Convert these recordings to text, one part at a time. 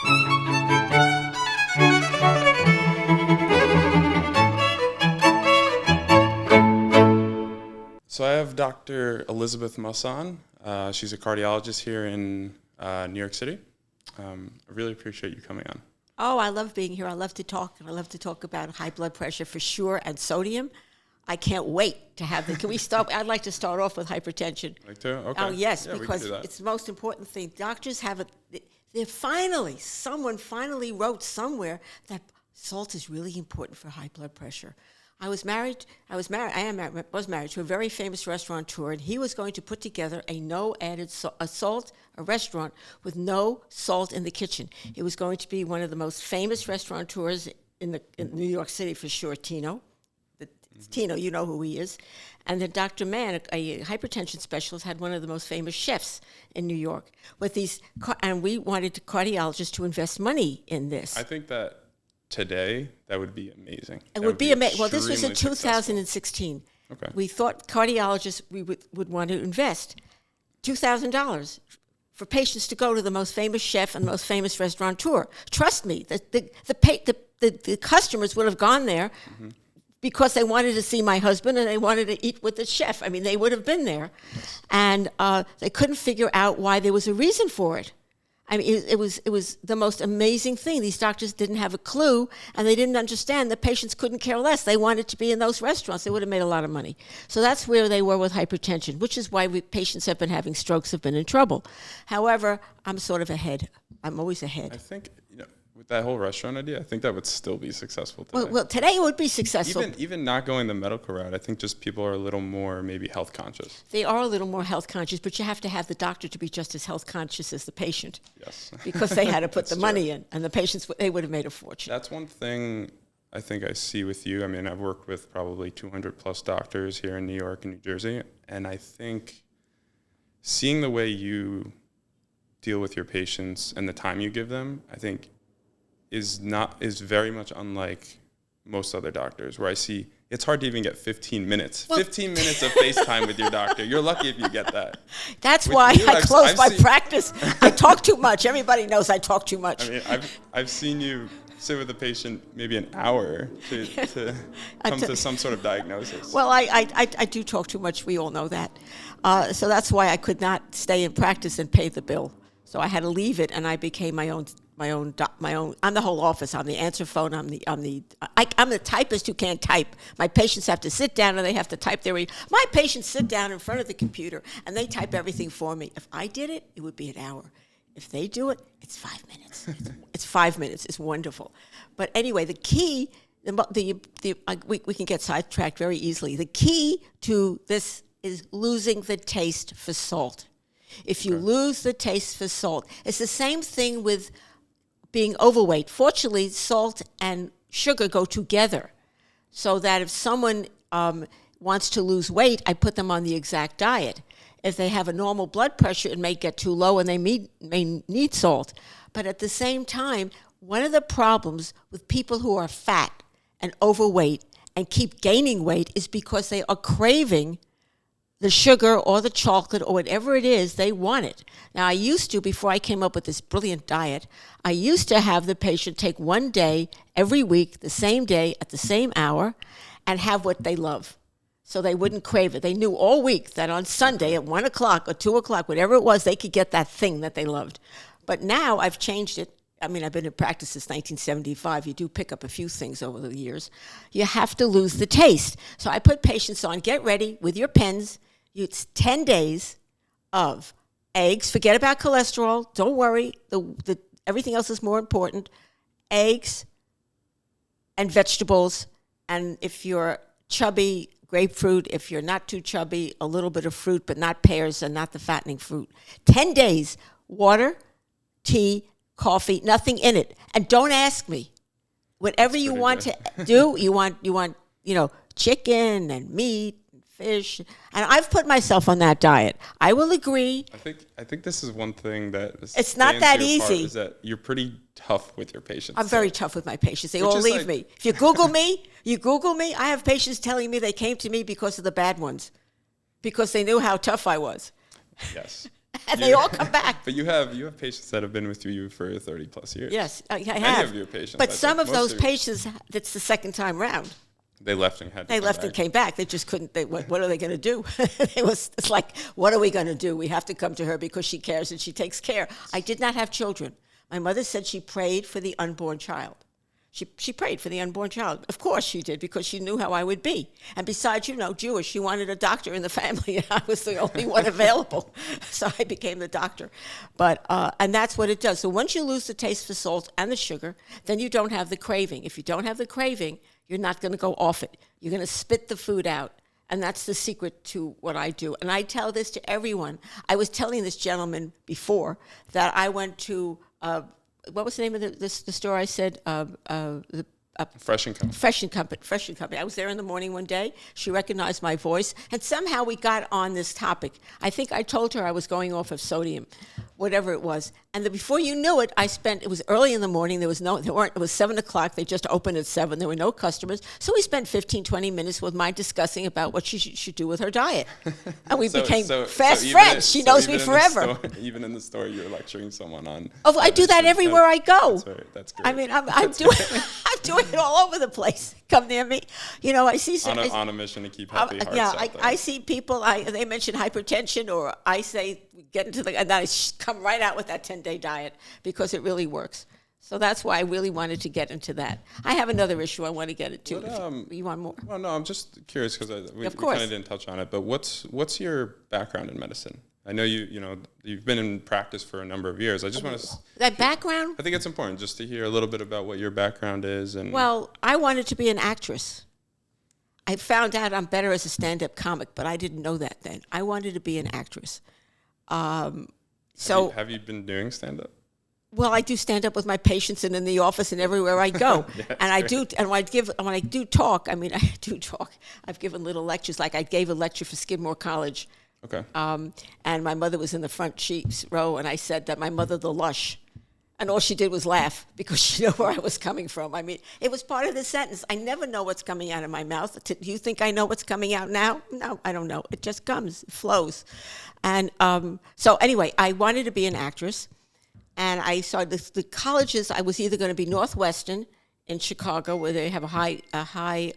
So I have Dr. Elizabeth Muss on. She's a cardiologist here in New York City. I really appreciate you coming on. Oh, I love being here. I love to talk. I love to talk about high blood pressure for sure and sodium. I can't wait to have it. Can we start? I'd like to start off with hypertension. Like to? Okay. Oh, yes, Yeah, because it's the most important thing. Doctors have it. Someone finally wrote somewhere that salt is really important for high blood pressure. I was married to a very famous restaurateur, and he was going to put together a restaurant with no salt in the kitchen. It was going to be one of the most famous restaurateurs in New York City for sure, Tino. Tino, you know who he is. And then Dr. Mann, a hypertension specialist, had one of the most famous chefs in New York. And we wanted cardiologists to invest money in this. I think that today, that would be amazing. It would be amazing. Well, this was in Extremely 2016. Okay. We thought cardiologists would want to invest $2,000 for patients to go to the most famous chef and the most famous restaurateur. Trust me, the customers would have gone there because they wanted to see my husband and they wanted to eat with the chef. I mean, they would have been there. And they couldn't figure out why there was a reason for it. I mean, it was the most amazing thing. These doctors didn't have a clue, and they didn't understand that patients couldn't care less. They wanted to be in those restaurants. They would have made a lot of money. So that's where they were with hypertension, which is why patients have been having strokes, have been in trouble. However, I'm sort of ahead. I'm always ahead. I think, with that whole restaurant idea, I think that would still be successful today. Well, today it would be successful. Even not going the medical route, I think just people are a little more maybe health conscious. They are a little more health conscious, but you have to have the doctor to be just as health conscious as the patient. Yes. Because they had to put the money in, and the patients, they would have made a fortune. That's one thing I think I see with you. I mean, I've worked with probably 200 plus doctors here in New York and New Jersey, and I think seeing the way you deal with your patients and the time you give them, I think is very much unlike most other doctors, where I see it's hard to even get 15 minutes. Well, 15 minutes of FaceTime with your doctor. You're lucky if you get that. That's why I closed my practice. I talk too much. Everybody knows I talk too much. I mean, I've seen you sit with a patient maybe an hour to come to some sort of diagnosis. Well, I do talk too much. We all know that. So that's why I could not stay in practice and pay the bill. So I had to leave it, and I became my own. I'm the whole office. I'm the answer phone. I'm the typist who can't type. My patients have to sit down and they have to type my patients sit down in front of the computer and they type everything for me. If I did it, it would be an hour. If they do it, it's 5 minutes. It's 5 minutes. It's wonderful. But anyway, the key, we can get sidetracked very easily. The key to this is losing the taste for salt. If you lose the taste for salt, it's the same thing with being overweight. Fortunately, salt and sugar go together, so that if someone wants to lose weight, I put them on the exact diet. If they have a normal blood pressure, it may get too low and they may need salt. But at the same time, one of the problems with people who are fat and overweight and keep gaining weight is because they are craving the sugar or the chocolate or whatever it is, they want it. Now, I used to, before I came up with this brilliant diet, I used to have the patient take one day every week, the same day at the same hour, and have what they love. So they wouldn't crave it. They knew all week that on Sunday at 1 o'clock or 2 o'clock, whatever it was, they could get that thing that they loved. But now I've changed it. I mean, I've been in practice since 1975. You do pick up a few things over the years. You have to lose the taste. So I put patients on, get ready with your pens. It's 10 days of eggs. Forget about cholesterol. Don't worry. Everything else is more important. Eggs and vegetables. And if you're chubby, grapefruit. If you're not too chubby, a little bit of fruit, but not pears and not the fattening fruit. 10 days, water, tea, coffee, nothing in it. And don't ask me. Whatever you want to do, you want, chicken and meat. Fish, and I've put myself on that diet. I will agree. I think this is one thing that it's not that easy. Is that you're pretty tough with your patients. I'm very tough with my patients. They all leave me. If you Google me. I have patients telling me they came to me because of the bad ones, because they knew how tough I was. Yes. And they all come back. But you have patients that have been with you for 30 plus years. Yes, I have. Many of your patients. But I some think of those patients, that's the second time round. They left and had to They come left back. and came back. They just couldn't. What are they going to do? It's like, what are we going to do? We have to come to her because she cares and she takes care. I did not have children. My mother said she prayed for the unborn child. She prayed for the unborn child. Of course she did, because she knew how I would be. And besides, Jewish, she wanted a doctor in the family, and I was the only one available. So I became the doctor. But and that's what it does. So once you lose the taste for salt and the sugar, then you don't have the craving. If you don't have the craving, you're not going to go off it. You're going to spit the food out. And that's the secret to what I do. And I tell this to everyone. I was telling this gentleman before that I went to... what was the name of the store I said? Fresh and Company. Fresh and Company. I was there in the morning one day. She recognized my voice, and somehow we got on this topic. I think I told her I was going off of sodium, whatever it was. And before you knew it, it was early in the morning. It was 7 o'clock. They just opened at 7. There were no customers. So we spent 15, 20 minutes with my discussing about what she should do with her diet. And we became fast friends. She knows me forever. Even in the store, you're lecturing someone on... Oh, I do that everywhere I go. That's right. That's great. I mean, I'm doing it all over the place. Come near me. I see... On a mission to keep healthy hearts out there. I see people, they mention hypertension, or I say, get into the... And I come right out with that 10-day diet, because it really works. So that's why I really wanted to get into that. I have another issue I want to get into. You want more? Well, no, I'm just curious, because we kind of didn't touch on it. But what's your background in medicine? I know you've been in practice for a number of years. I just want to... That background? I think it's important just to hear a little bit about what your background is. Well, I wanted to be an actress. I found out I'm better as a stand-up comic, but I didn't know that then. I wanted to be an actress. Have you been doing stand-up? Well, I do stand up with my patients and in the office and everywhere I go. And I do, and when I do talk, I do talk. I've given little lectures, like I gave a lecture for Skidmore College. Okay. And my mother was in the front row, and I said that my mother, the lush. And all she did was laugh, because she knew where I was coming from. I mean, it was part of the sentence. I never know what's coming out of my mouth. Do you think I know what's coming out now? No, I don't know. It just comes, it flows. And so anyway, I wanted to be an actress. And I saw the colleges. I was either going to be Northwestern in Chicago, where they have a high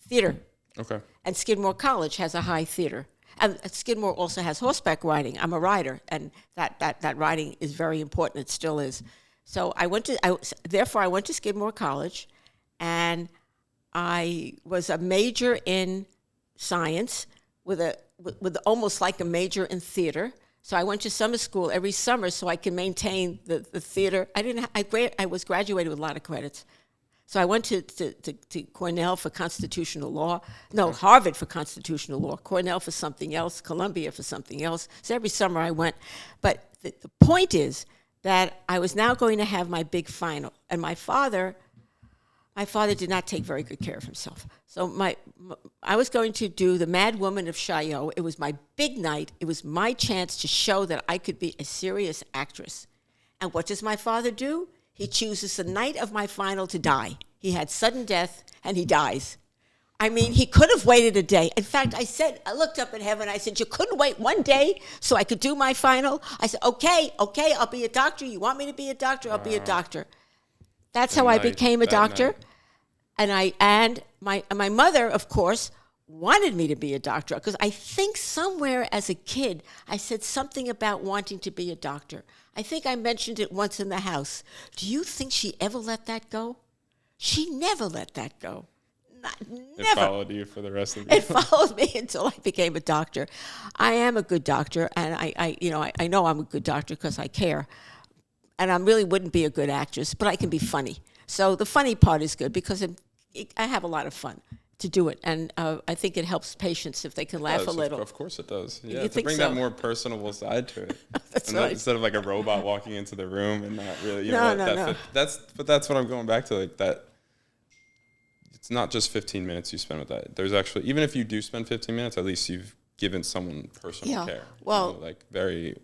theater. Okay. And Skidmore College has a high theater. And Skidmore also has horseback riding. I'm a rider, and that riding is very important. It still is. So I went to Skidmore College, and I was a major in science with almost like a major in theater. So I went to summer school every summer so I could maintain the theater. I was graduated with a lot of credits. So I went to Cornell for constitutional law. No, Harvard for constitutional law. Cornell for something else. Columbia for something else. So every summer I went. But the point is that I was now going to have my big final. And my father did not take very good care of himself. So I was going to do The Mad Woman of Chaillot. It was my big night. It was my chance to show that I could be a serious actress. And what does my father do? He chooses the night of my final to die. He had sudden death, and he dies. I mean, he could have waited a day. In fact, I looked up at heaven. I said, you couldn't wait one day so I could do my final? I said, okay, I'll be a doctor. You want me to be a doctor? I'll be a doctor. That's how I became a doctor. And my mother, of course, wanted me to be a doctor, because I think somewhere as a kid I said something about wanting to be a doctor. I think I mentioned it once in the house. Do you think she ever let that go? She never let that go. Never. It followed you for the rest of your life. It followed me until I became a doctor. I am a good doctor, and I know I'm a good doctor because I care. And I really wouldn't be a good actress, but I can be funny. So the funny part is good, because I have a lot of fun to do it, and I think it helps patients if they can laugh a little. Of course it does. Yeah, You to bring that more personable side to it. That's right. Instead of like a robot walking into the room and not really. No. That's what I'm going back to. Like that. It's not just 15 minutes you spend with that. There's actually, even if you do spend 15 minutes, at least you've given someone personal care. Well, very.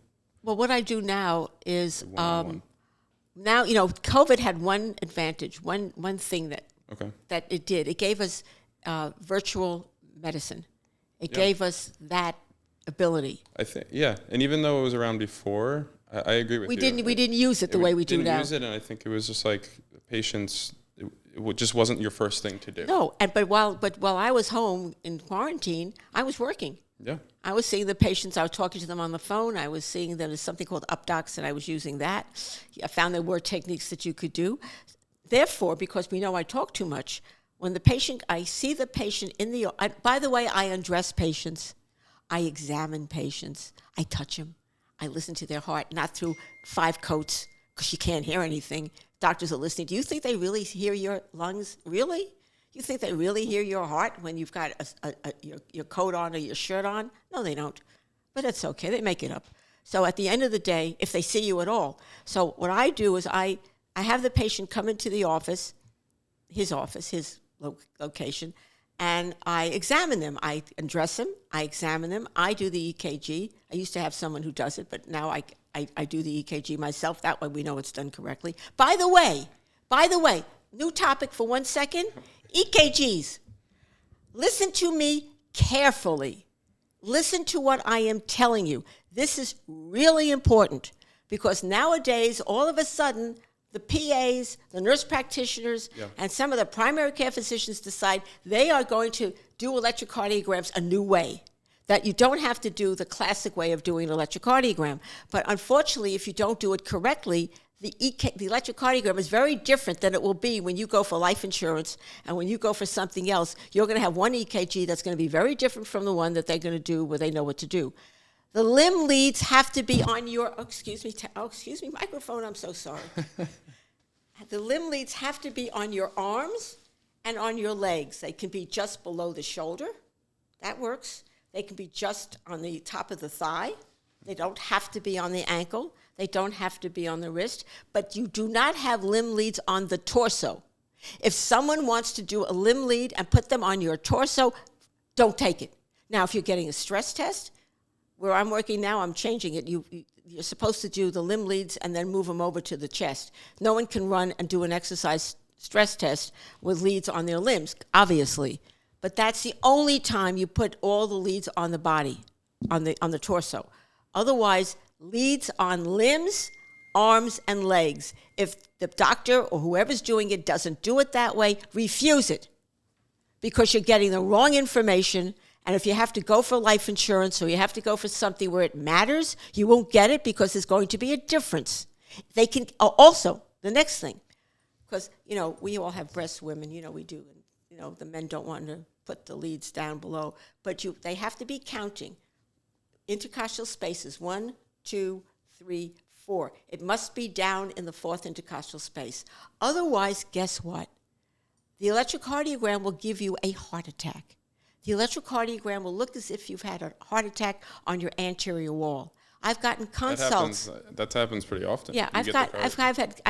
Well, what I do now is one-on-one. now COVID had one advantage, one thing that it did. It gave us virtual medicine. It gave us that ability. I think, yeah. And even though it was around before, I agree with you. We didn't use it the way we do now. Didn't use it, and I think it was just like patients. It just wasn't your first thing to do. No, but while I was home in quarantine, I was working. Yeah. I was seeing the patients. I was talking to them on the phone. I was seeing them as something called UpDocs, and I was using that. I found there were techniques that you could do. Therefore, because we know I talk too much, when I see the patient by the way, I undress patients. I examine patients. I touch them. I listen to their heart, not through 5 coats, because you can't hear anything. Doctors are listening. Do you think they really hear your lungs? Really? You think they really hear your heart when you've got your coat on or your shirt on? No, they don't. But it's okay. They make it up. So at the end of the day, if they see you at all. So what I do is I have the patient come into the office, his location, and I examine them. I undress them. I examine them. I do the EKG. I used to have someone who does it, but now I do the EKG myself. That way we know it's done correctly. By the way, new topic for 1 second, EKGs. Listen to me carefully. Listen to what I am telling you. This is really important because nowadays, all of a sudden, the PAs, the nurse practitioners, and some of the primary care physicians decide they are going to do electrocardiograms a new way, that you don't have to do the classic way of doing an electrocardiogram. But unfortunately, if you don't do it correctly, the electrocardiogram is very different than it will be when you go for life insurance and when you go for something else. You're going to have one EKG that's going to be very different from the one that they're going to do where they know what to do. The limb leads have to be on your, excuse me, microphone, I'm so sorry. The limb leads have to be on your arms and on your legs. They can be just below the shoulder. That works. They can be just on the top of the thigh. They don't have to be on the ankle. They don't have to be on the wrist. But you do not have limb leads on the torso. If someone wants to do a limb lead and put them on your torso, don't take it. Now, if you're getting a stress test, where I'm working now, I'm changing it. You're supposed to do the limb leads and then move them over to the chest. No one can run and do an exercise stress test with leads on their limbs, obviously. But that's the only time you put all the leads on the body, on the torso. Otherwise, leads on limbs, arms, and legs. If the doctor or whoever's doing it doesn't do it that way, refuse it because you're getting the wrong information. And if you have to go for life insurance or you have to go for something where it matters, you won't get it because there's going to be a difference. They can also, the next thing, because, we all have breast women, we do. And, the men don't want to put the leads down below. But they have to be counting intercostal spaces, 1, 2, 3, 4. It must be down in the 4th intercostal space. Otherwise, guess what? The electrocardiogram will give you a heart attack. The electrocardiogram will look as if you've had a heart attack on your anterior wall. I've gotten consults. That happens pretty often. Yeah, I've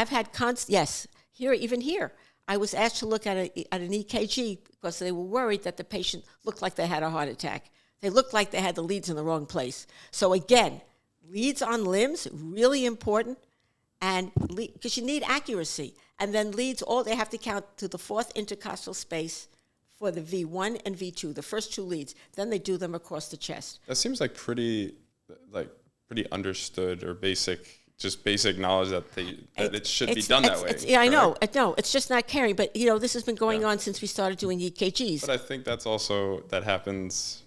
had yes. Even here, I was asked to look at an EKG because they were worried that the patient looked like they had a heart attack. They looked like they had the leads in the wrong place. So again, leads on limbs, really important, and because you need accuracy. And then leads, they have to count to the 4th intercostal space for the V1 and V2, the first 2 leads. Then they do them across the chest. That seems like pretty understood or basic knowledge that it should be done that way. Yeah, I know. It's just not caring. But, this has been going on since we started doing EKGs. But I think that happens,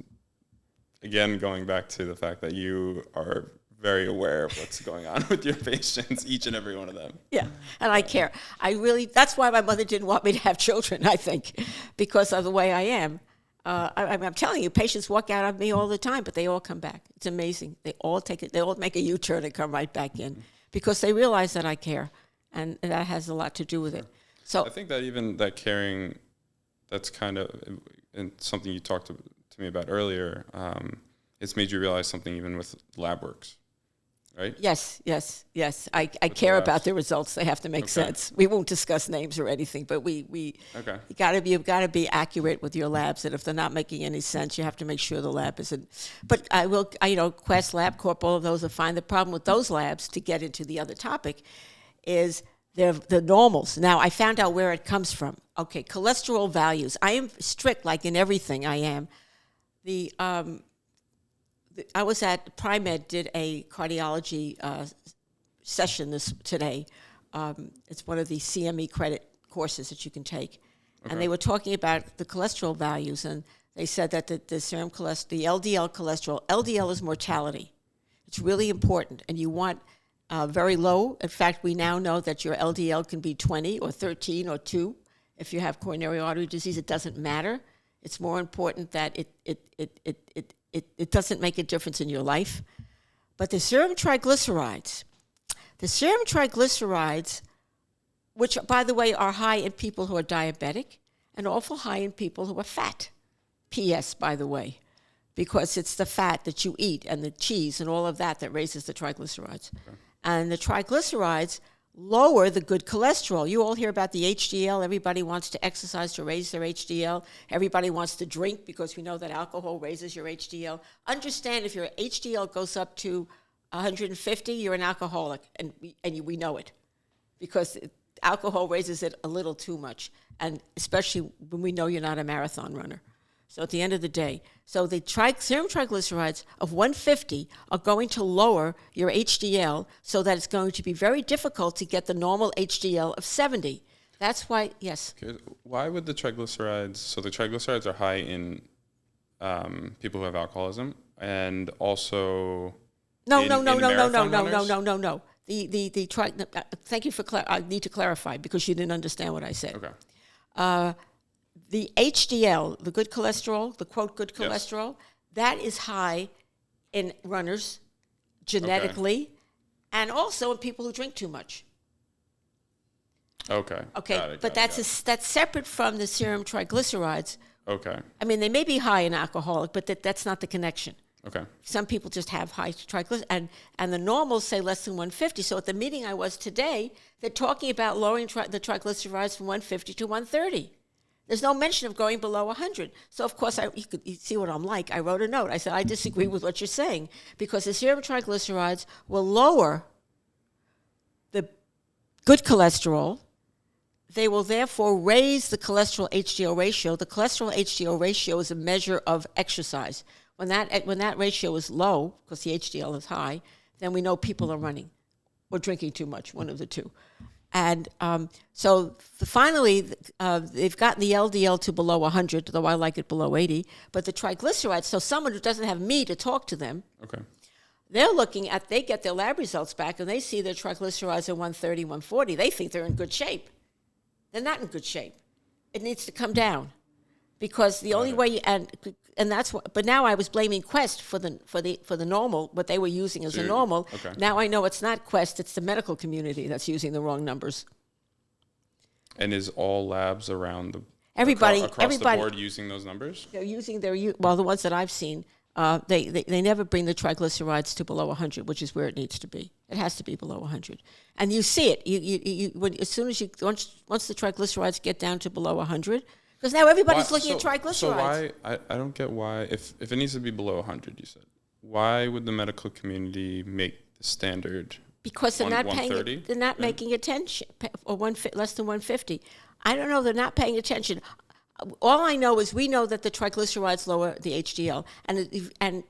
again, going back to the fact that you are very aware of what's going on with your patients, each and every one of them. Yeah, and I care. That's why my mother didn't want me to have children, I think, because of the way I am. I'm telling you, patients walk out of me all the time, but they all come back. It's amazing. They all make a U-turn and come right back in because they realize that I care, and that has a lot to do with it. So I think that even that caring, that's kind of and something you talked to me about earlier. It's made you realize something even with lab works. Right? Yes. I care about the results. They have to make sense. We won't discuss names or anything, but you've got to be accurate with your labs. And if they're not making any sense, you have to make sure the lab isn't. But Quest, LabCorp, all of those are fine. The problem with those labs, to get into the other topic, is they're the normals. Now, I found out where it comes from. Okay, cholesterol values. I am strict, like in everything I am. I was at Pri-Med, did a cardiology session today. It's one of the CME credit courses that you can take. Okay. And they were talking about the cholesterol values, and they said that the serum cholesterol, the LDL cholesterol, LDL is mortality. It's really important, and you want very low. In fact, we now know that your LDL can be 20 or 13 or 2. If you have coronary artery disease, it doesn't matter. It's more important that it doesn't make a difference in your life. But the serum triglycerides, which, by the way, are high in people who are diabetic and awful high in people who are fat. PS, by the way, because it's the fat that you eat and the cheese and all of that raises the triglycerides. Okay. And the triglycerides lower the good cholesterol. You all hear about the HDL. Everybody wants to exercise to raise their HDL. Everybody wants to drink because we know that alcohol raises your HDL. Understand, if your HDL goes up to 150, you're an alcoholic, and we know it, because alcohol raises it a little too much, and especially when we know you're not a marathon runner. So at the end of the day, so the serum triglycerides of 150 are going to lower your HDL so that it's going to be very difficult to get the normal HDL of 70. That's why, yes. Okay. Why would the triglycerides, so the triglycerides are high in people who have alcoholism, and also No. Thank you for I need to clarify because you didn't understand what I said. Okay. The HDL, the good cholesterol, the quote good cholesterol, that is high in runners genetically, and also in people who drink too much. Okay. Okay, but that's separate from the serum triglycerides. Okay. I mean, they may be high in alcoholic, but that's not the connection. Okay. Some people just have high triglycerides, and the normals say less than 150. So at the meeting I was today, they're talking about lowering the triglycerides from 150 to 130. There's no mention of going below 100. So, of course, you see what I'm like. I wrote a note. I said, I disagree with what you're saying, because the serum triglycerides will lower the good cholesterol. They will therefore raise the cholesterol HDL ratio. The cholesterol HDL ratio is a measure of exercise. When that ratio is low, because the HDL is high, then we know people are running or drinking too much, one of the two. And so finally, they've gotten the LDL to below 100, though I like it below 80. But the triglycerides, so someone who doesn't have me to talk to them, Okay. they're looking at, they get their lab results back, and they see their triglycerides are 130, 140. They think they're in good shape. They're not in good shape. It needs to come down, because the only way, and that's what. But now I was blaming Quest for the normal, what they were using as a normal. Okay. Now I know it's not Quest; it's the medical community that's using the wrong numbers. And is all labs around the everybody across the board using those numbers? They're using the ones that I've seen. They never bring the triglycerides to below 100, which is where it needs to be. It has to be below 100, and you see it. Once the triglycerides get down to below 100. Because now everybody's looking at triglycerides. So why, I don't get why, if it needs to be below 100, you said, why would the medical community make the standard because they're not paying, they're not making attention, or less than 150. I don't know, they're not paying attention. All I know is we know that the triglycerides lower the HDL, and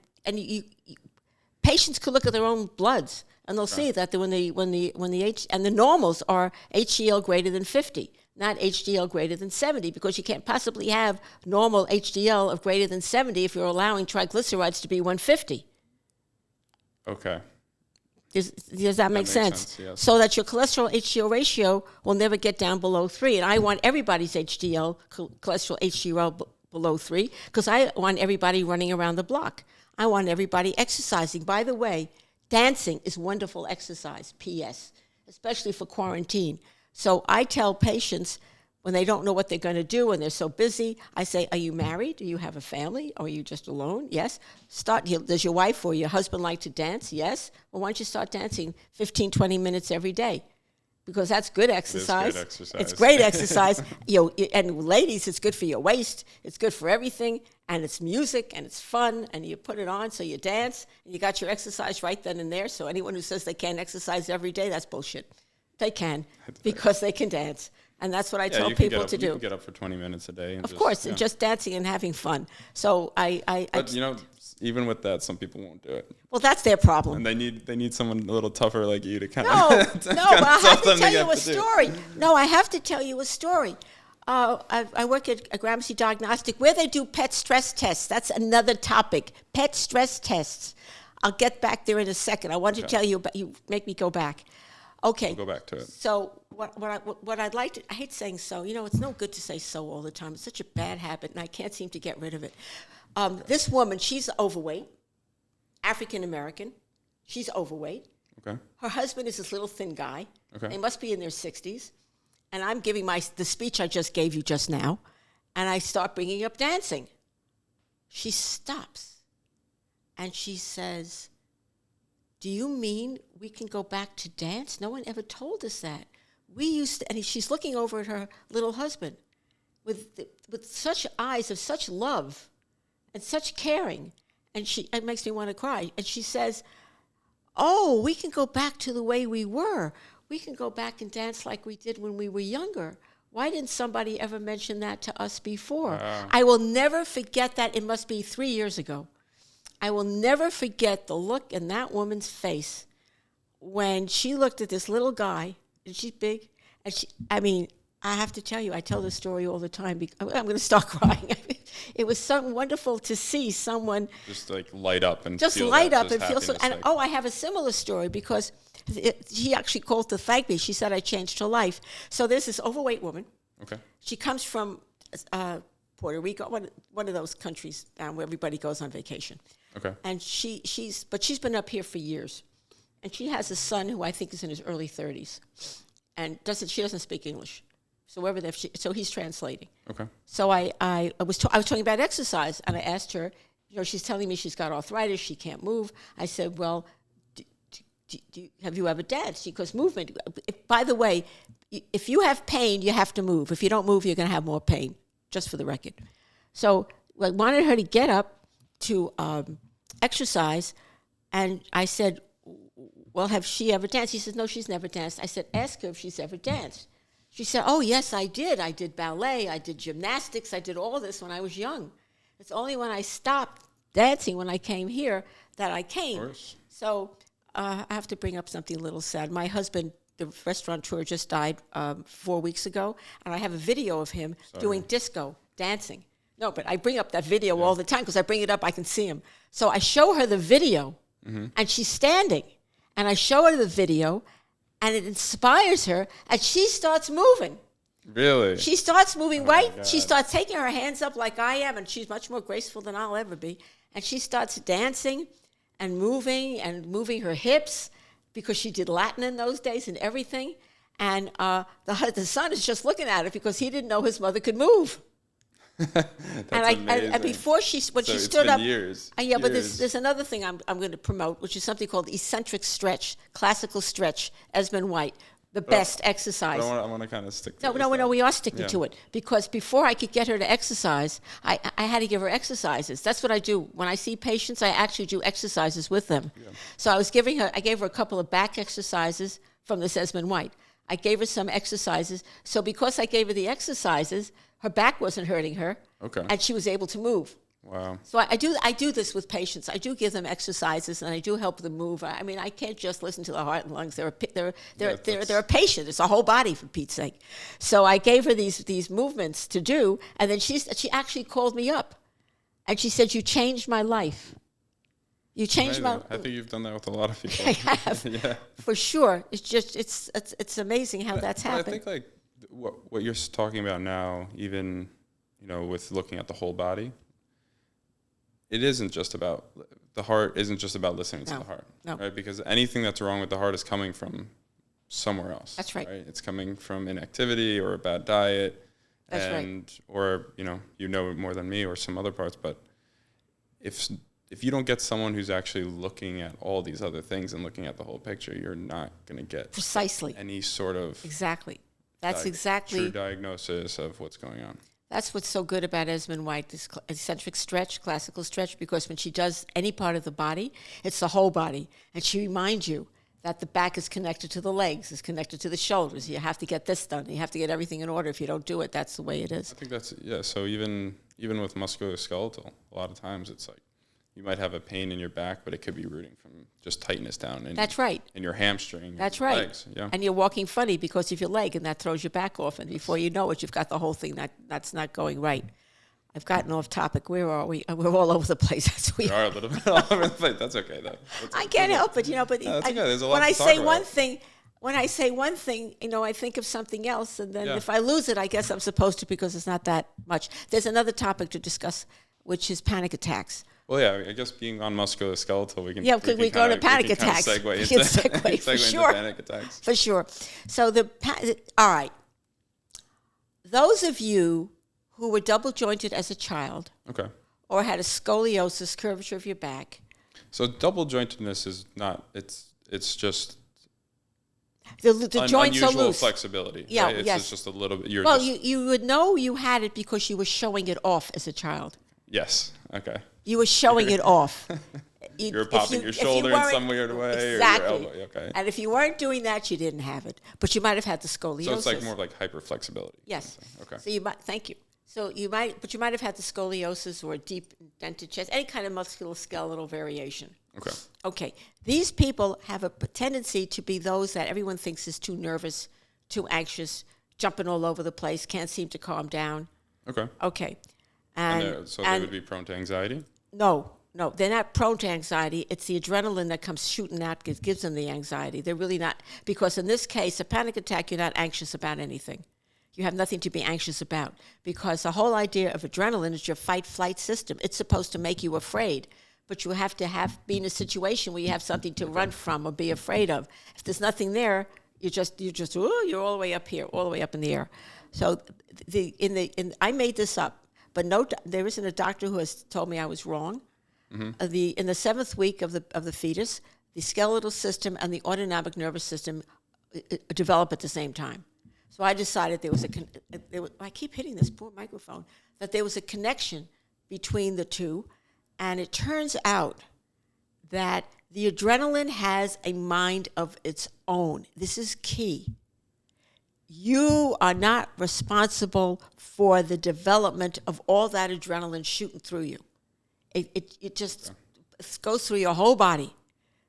patients could look at their own bloods, and they'll see that when the normals are HDL greater than 50. Not HDL greater than 70, because you can't possibly have normal HDL of greater than 70 if you're allowing triglycerides to be 150. Okay. Does that make sense? Yes. So that your cholesterol HDL ratio will never get down below 3. And I want everybody's cholesterol HDL below 3, because I want everybody running around the block. I want everybody exercising. By the way, dancing is wonderful exercise, PS, especially for quarantine. So I tell patients, when they don't know what they're going to do and they're so busy, I say, are you married? Do you have a family? Or are you just alone? Yes. Does your wife or your husband like to dance? Yes. Well, why don't you start dancing 15, 20 minutes every day? Because that's good exercise. It's great exercise. And ladies, it's good for your waist. It's good for everything. And it's music and it's fun. And you put it on, so you dance. And you got your exercise right then and there. So anyone who says they can't exercise every day, that's bullshit. They can, because they can dance. And that's what I tell you can people to You do. can get up for 20 minutes a day. And Of course, and just dancing and having fun. So But, even with that, some people won't do it. well, that's their problem. And they need someone a little tougher like you to kind No, of but I have to tell you a story. No, I have to tell you a story. I work at a Gramercy Diagnostic where they do PET stress tests. That's another topic. PET stress tests. I'll get back there in a second. I want to tell you, but you make me go back. Okay. We'll go back to it. So what I'd like to, I hate saying so. It's no good to say so all the time. It's such a bad habit, and I can't seem to get rid of it. This woman, she's overweight, African American. She's overweight. Okay. Her husband is this little thin guy. Okay. They must be in their 60s. And I'm giving the speech I just gave you just now, and I start bringing up dancing. She stops, and she says, "Do you mean we can go back to dance? No one ever told us that. We used to," and she's looking over at her little husband with such eyes of such love and such caring, and it makes me want to cry. And she says, "Oh, we can go back to the way we were. We can go back and dance like we did when we were younger. Why didn't somebody ever mention that to us before?" Wow. I will never forget that. It must be 3 years ago. I will never forget the look in that woman's face when she looked at this little guy, and she's big, and I have to tell you, I tell this story all the time. I'm going to start crying. It was so wonderful to see someone just like light up and just feel light that, up just and feel so. happiness, And like- I have a similar story because she actually called to thank me. She said I changed her life. So there's this overweight woman. Okay. She comes from Puerto Rico, one of those countries down where everybody goes on vacation. Okay. And she's been up here for years, and she has a son who I think is in his early 30s, and she doesn't speak English, so he's translating. Okay. So I was talking about exercise, and I asked her, she's telling me she's got arthritis, she can't move. I said, well, have you ever danced? Because movement, by the way, if you have pain, you have to move. If you don't move, you're going to have more pain, just for the record. So I wanted her to get up to exercise, and I said, well, have she ever danced? She said, no, she's never danced. I said, ask her if she's ever danced. She said, oh, yes, I did. I did ballet, I did gymnastics, I did all this when I was young. It's only when I stopped dancing when I came here that I came. Of course. So I have to bring up something a little sad. My husband, the restaurateur, just died 4 weeks ago, and I have a video of him doing disco, dancing. No, but I bring up that video all the time because I bring it up, I can see him. So I show her the video, and she's standing, and I show her the video, and it inspires her, and she starts moving. Really? She starts moving, right? God. She starts taking her hands up like I am, and she's much more graceful than I'll ever be. And she starts dancing and moving her hips because she did Latin in those days and everything. And the son is just looking at it because he didn't know his mother could move. That's amazing. And before when she it's stood been up, years. Yeah, but Years. there's another thing I'm going to promote, which is something called eccentric stretch, classical stretch. Esmond White, the best exercise. I want to kind of stick to No, this no, then. we are sticking to it because before I could get her to exercise, I had to give her exercises. That's what I do when I see patients. I actually do exercises with them. Yeah. So I gave her a couple of back exercises from this Esmond White. I gave her some exercises. So because I gave her the exercises, her back wasn't hurting her, and she was able to move. Wow. So I do this with patients. I do give them exercises, and I do help them move. I mean, I can't just listen to the heart and lungs. They're a patient. It's a whole body, for Pete's sake. So I gave her these movements to do, and then she actually called me up, and she said, "You changed my life. You changed my." I think you've done that with a lot of people. I have, Yeah. for sure. It's just it's amazing how that's But happened. I think like what you're talking about now, even with looking at the whole body. It isn't just about the heart. Isn't just about listening to the heart, right? Because anything that's wrong with the heart is coming from somewhere else. That's right. It's coming from inactivity or a bad diet, That's right. Or you know more than me or some other parts. But if you don't get someone who's actually looking at all these other things and looking at the whole picture, you're not going to get precisely any sort of exactly. That's exactly true diagnosis of what's going on. That's what's so good about Esmond White, this eccentric stretch, classical stretch, because when she does any part of the body, it's the whole body. And she reminds you that the back is connected to the legs, is connected to the shoulders. You have to get this done. You have to get everything in order. If you don't do it, that's the way it is. I think that's, yeah, so even with musculoskeletal, a lot of times it's like you might have a pain in your back, but it could be rooting from just tightness down in, That's right. in your hamstring. That's and right. Legs. Yeah. And you're walking funny because of your leg, and that throws your back off. And before you know it, you've got the whole thing that's not going right. I've gotten off topic. Where are we? We're all over the place. We are a little bit all over the place. That's okay, though. I can't help it, But no, that's okay. There's a lot when to I talk say about. when I say one thing, I think of something else, and then Yeah. if I lose it, I guess I'm supposed to because it's not that much. There's another topic to discuss, which is panic attacks. Well, yeah, I guess being on musculoskeletal, we can. Yeah, because we go to panic attacks. Segue We into, can segue, for into sure. panic attacks. For sure. So all right. Those of you who were double jointed as a child, Okay. or had a scoliosis, curvature of your back. So double jointedness is not. It's just The joints are unusual loose. flexibility. Yeah, right? yes. It's just a little bit. You would know you had it because you were showing it off as a child. Yes. Okay. You were showing it off. You were popping your shoulder in some weird way, exactly. or your elbow. Okay. And if you weren't doing that, you didn't have it. But you might have had the scoliosis. So it's like more like hyperflexibility. Yes. Okay. So you might. Thank you. So you might have had the scoliosis or a deep indented chest, any kind of musculoskeletal variation. Okay. Okay. These people have a tendency to be those that everyone thinks is too nervous, too anxious, jumping all over the place, can't seem to calm down. Okay. Okay. So they would be prone to anxiety? No, they're not prone to anxiety. It's the adrenaline that comes shooting out that gives them the anxiety. They're really not, because in this case, a panic attack, you're not anxious about anything. You have nothing to be anxious about, because the whole idea of adrenaline is your fight-flight system. It's supposed to make you afraid, but you have to be in a situation where you have something to run from or be afraid of. If there's nothing there, you're all the way up here, all the way up in the air. So I made this up. But there isn't a doctor who has told me I was wrong. Mm-hmm. In the 7th week of the fetus, the skeletal system and the autonomic nervous system develop at the same time. So I decided I keep hitting this poor microphone, that there was a connection between the two, and it turns out that the adrenaline has a mind of its own. This is key. You are not responsible for the development of all that adrenaline shooting through you. It just goes through your whole body.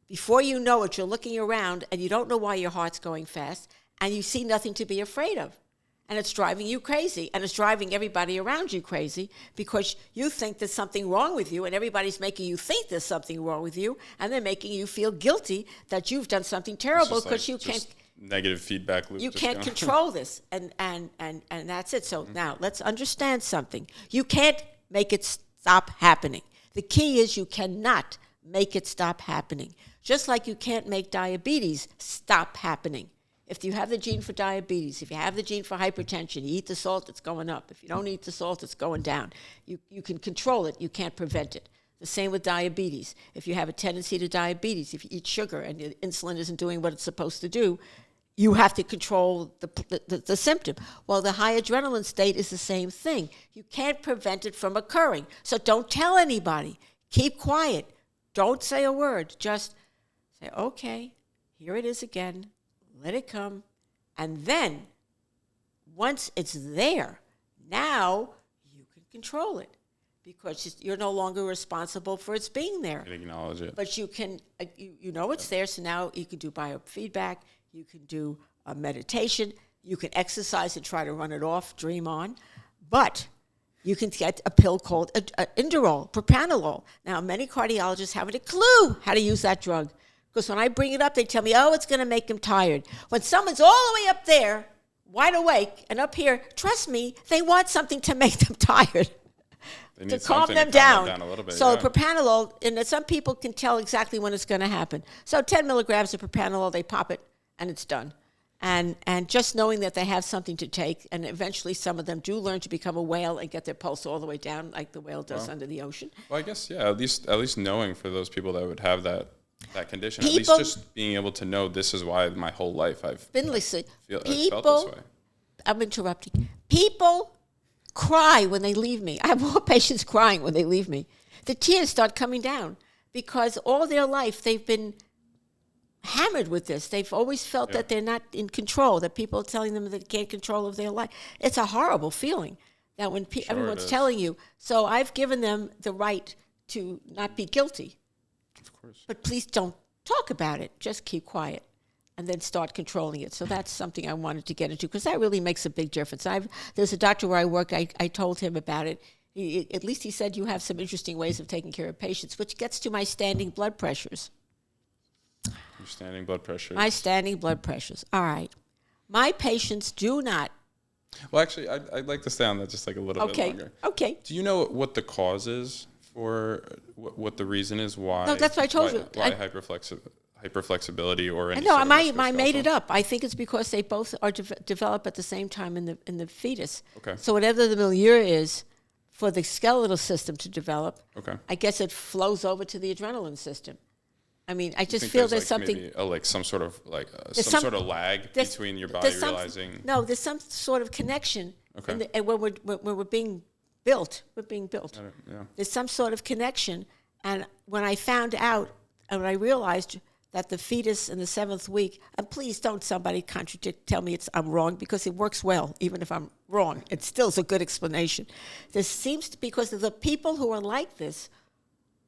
Before you know it, you're looking around and you don't know why your heart's going fast, and you see nothing to be afraid of. And it's driving you crazy, and it's driving everybody around you crazy, because you think there's something wrong with you, and everybody's making you think there's something wrong with you, and they're making you feel guilty that you've done something terrible because you can't. Negative feedback loop. You can't control this, and that's it. So now let's understand something. You can't make it stop happening. The key is you cannot make it stop happening. Just like you can't make diabetes stop happening. If you have the gene for diabetes, if you have the gene for hypertension, you eat the salt, it's going up. If you don't eat the salt, it's going down. You can control it. You can't prevent it. The same with diabetes. If you have a tendency to diabetes, if you eat sugar and your insulin isn't doing what it's supposed to do, you have to control the symptom. Well, the high adrenaline state is the same thing. You can't prevent it from occurring. So don't tell anybody. Keep quiet. Don't say a word. Just say, okay, here it is again. Let it come. And then, once it's there, now you can control it, because you're no longer responsible for its being there. You can acknowledge it. But you can, you know it's there, so now you can do biofeedback. You can do a meditation. You can exercise and try to run it off, dream on. But you can get a pill called Inderol, propranolol. Now, many cardiologists haven't a clue how to use that drug, because when I bring it up, they tell me, oh, it's going to make them tired. When someone's all the way up there, wide awake, and up here, trust me, they want something to make them tired. To calm them down. A little bit, so propranolol, and some people can tell exactly when it's going to happen. So 10 milligrams of propranolol, they pop it, and it's done. And just knowing that they have something to take, and eventually some of them do learn to become a whale and get their pulse all the way down like the whale does under the ocean. Well, I guess, yeah, at least knowing for those people that would have that condition, at least just being able to know this is why my whole life I've felt this way. I'm interrupting. People cry when they leave me. I have more patients crying when they leave me. The tears start coming down, because all their life they've been hammered with this. They've always felt that they're not in control, that people are telling them that they can't control of their life. It's a horrible feeling that when everyone's telling you. So I've given them the right to not be guilty. Of course. But please don't talk about it. Just keep quiet and then start controlling it. So that's something I wanted to get into because that really makes a big difference. There's a doctor where I work, I told him about it. At least he said you have some interesting ways of taking care of patients, which gets to my standing blood pressures. Your standing blood pressures. My standing blood pressures. All right. My patients do not. Well, actually, I'd like to stay on that just like a little bit longer. Okay. Do you know what the cause is for what the reason is why? No, that's what I told you. Why hyperflexibility or any No, sort of I made it up. I think it's because they both are develop at the same time in the fetus. Okay. So whatever the milieu is for the skeletal system to develop, okay, I guess it flows over to the adrenaline system. I mean, I just think feel there's like something. maybe, like some sort of sort of lag between your body realizing. No, there's some sort of connection. Okay. And when we're being built, Yeah. There's some sort of connection. And when I found out, and when I realized that the fetus in the 7th week, and please don't somebody tell me I'm wrong, because it works well, even if I'm wrong. It still is a good explanation. This seems to, because the people who are like this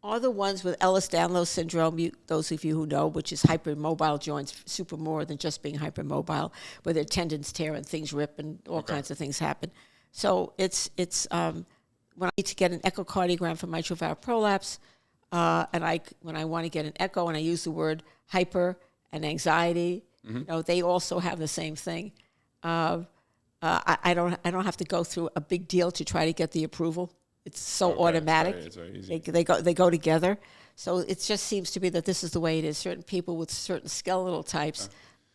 are the ones with Ehlers-Danlos syndrome, those of you who know, which is hypermobile joints, super more than just being hypermobile, where their tendons tear and things rip and all kinds of things happen. So it's when I need to get an echocardiogram for mitral valve prolapse, when I want to get an echo and I use the word hyper and anxiety, they also have the same thing. I don't have to go through a big deal to try to get the approval. It's so automatic. It's very easy. They go together. So it just seems to be that this is the way it is. Certain people with certain skeletal types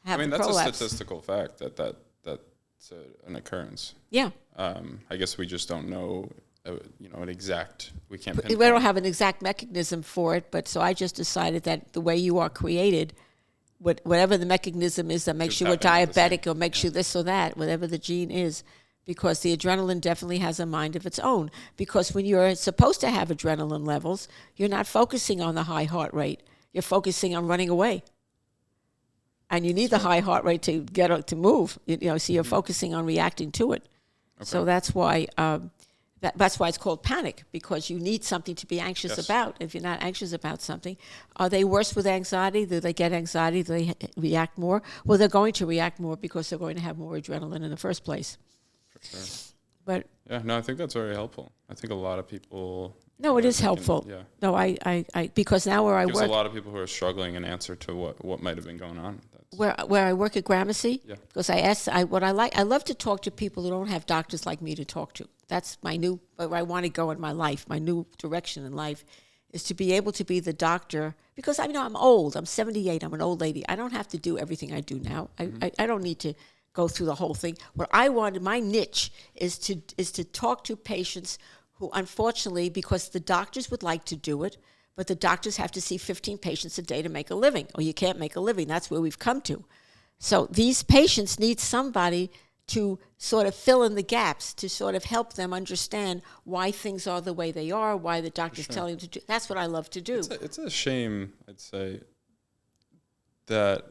have that's prolapse. a statistical fact that's an occurrence. Yeah. I guess we just don't know, an exact. We can't. We don't have an exact mechanism for it, but so I just decided that the way you are created, whatever the mechanism is that makes you a diabetic or makes you this or that, whatever the gene is. Because the adrenaline definitely has a mind of its own. Because when you're supposed to have adrenaline levels, you're not focusing on the high heart rate. You're focusing on running away. And you need the high heart rate to to move. So you're focusing on reacting to it. Okay. So that's why that's why it's called panic, because you need something to be anxious about. If you're not anxious about something, are they worse with anxiety? Do they get anxiety? Do they react more? Well, they're going to react more because they're going to have more adrenaline in the first place. Sure. But I think that's very helpful. I think a lot of people. No, it is helpful. Yeah. No, I because now where I work, there's a lot of people who are struggling in answer to what might have been going on. Where I work at Gramercy, because I love to talk to people who don't have doctors like me to talk to. That's where I want to go in my life. My new direction in life is to be able to be the doctor, because I'm old. I'm 78. I'm an old lady. I don't have to do everything I do now. I don't need to go through the whole thing. What I wanted, my niche, is to talk to patients who, unfortunately, because the doctors would like to do it, but the doctors have to see 15 patients a day to make a living, or you can't make a living. That's where we've come to. So these patients need somebody to sort of fill in the gaps, to sort of help them understand why things are the way they are, why the doctor's telling them to do. That's what I love to do. It's a shame, I'd say, that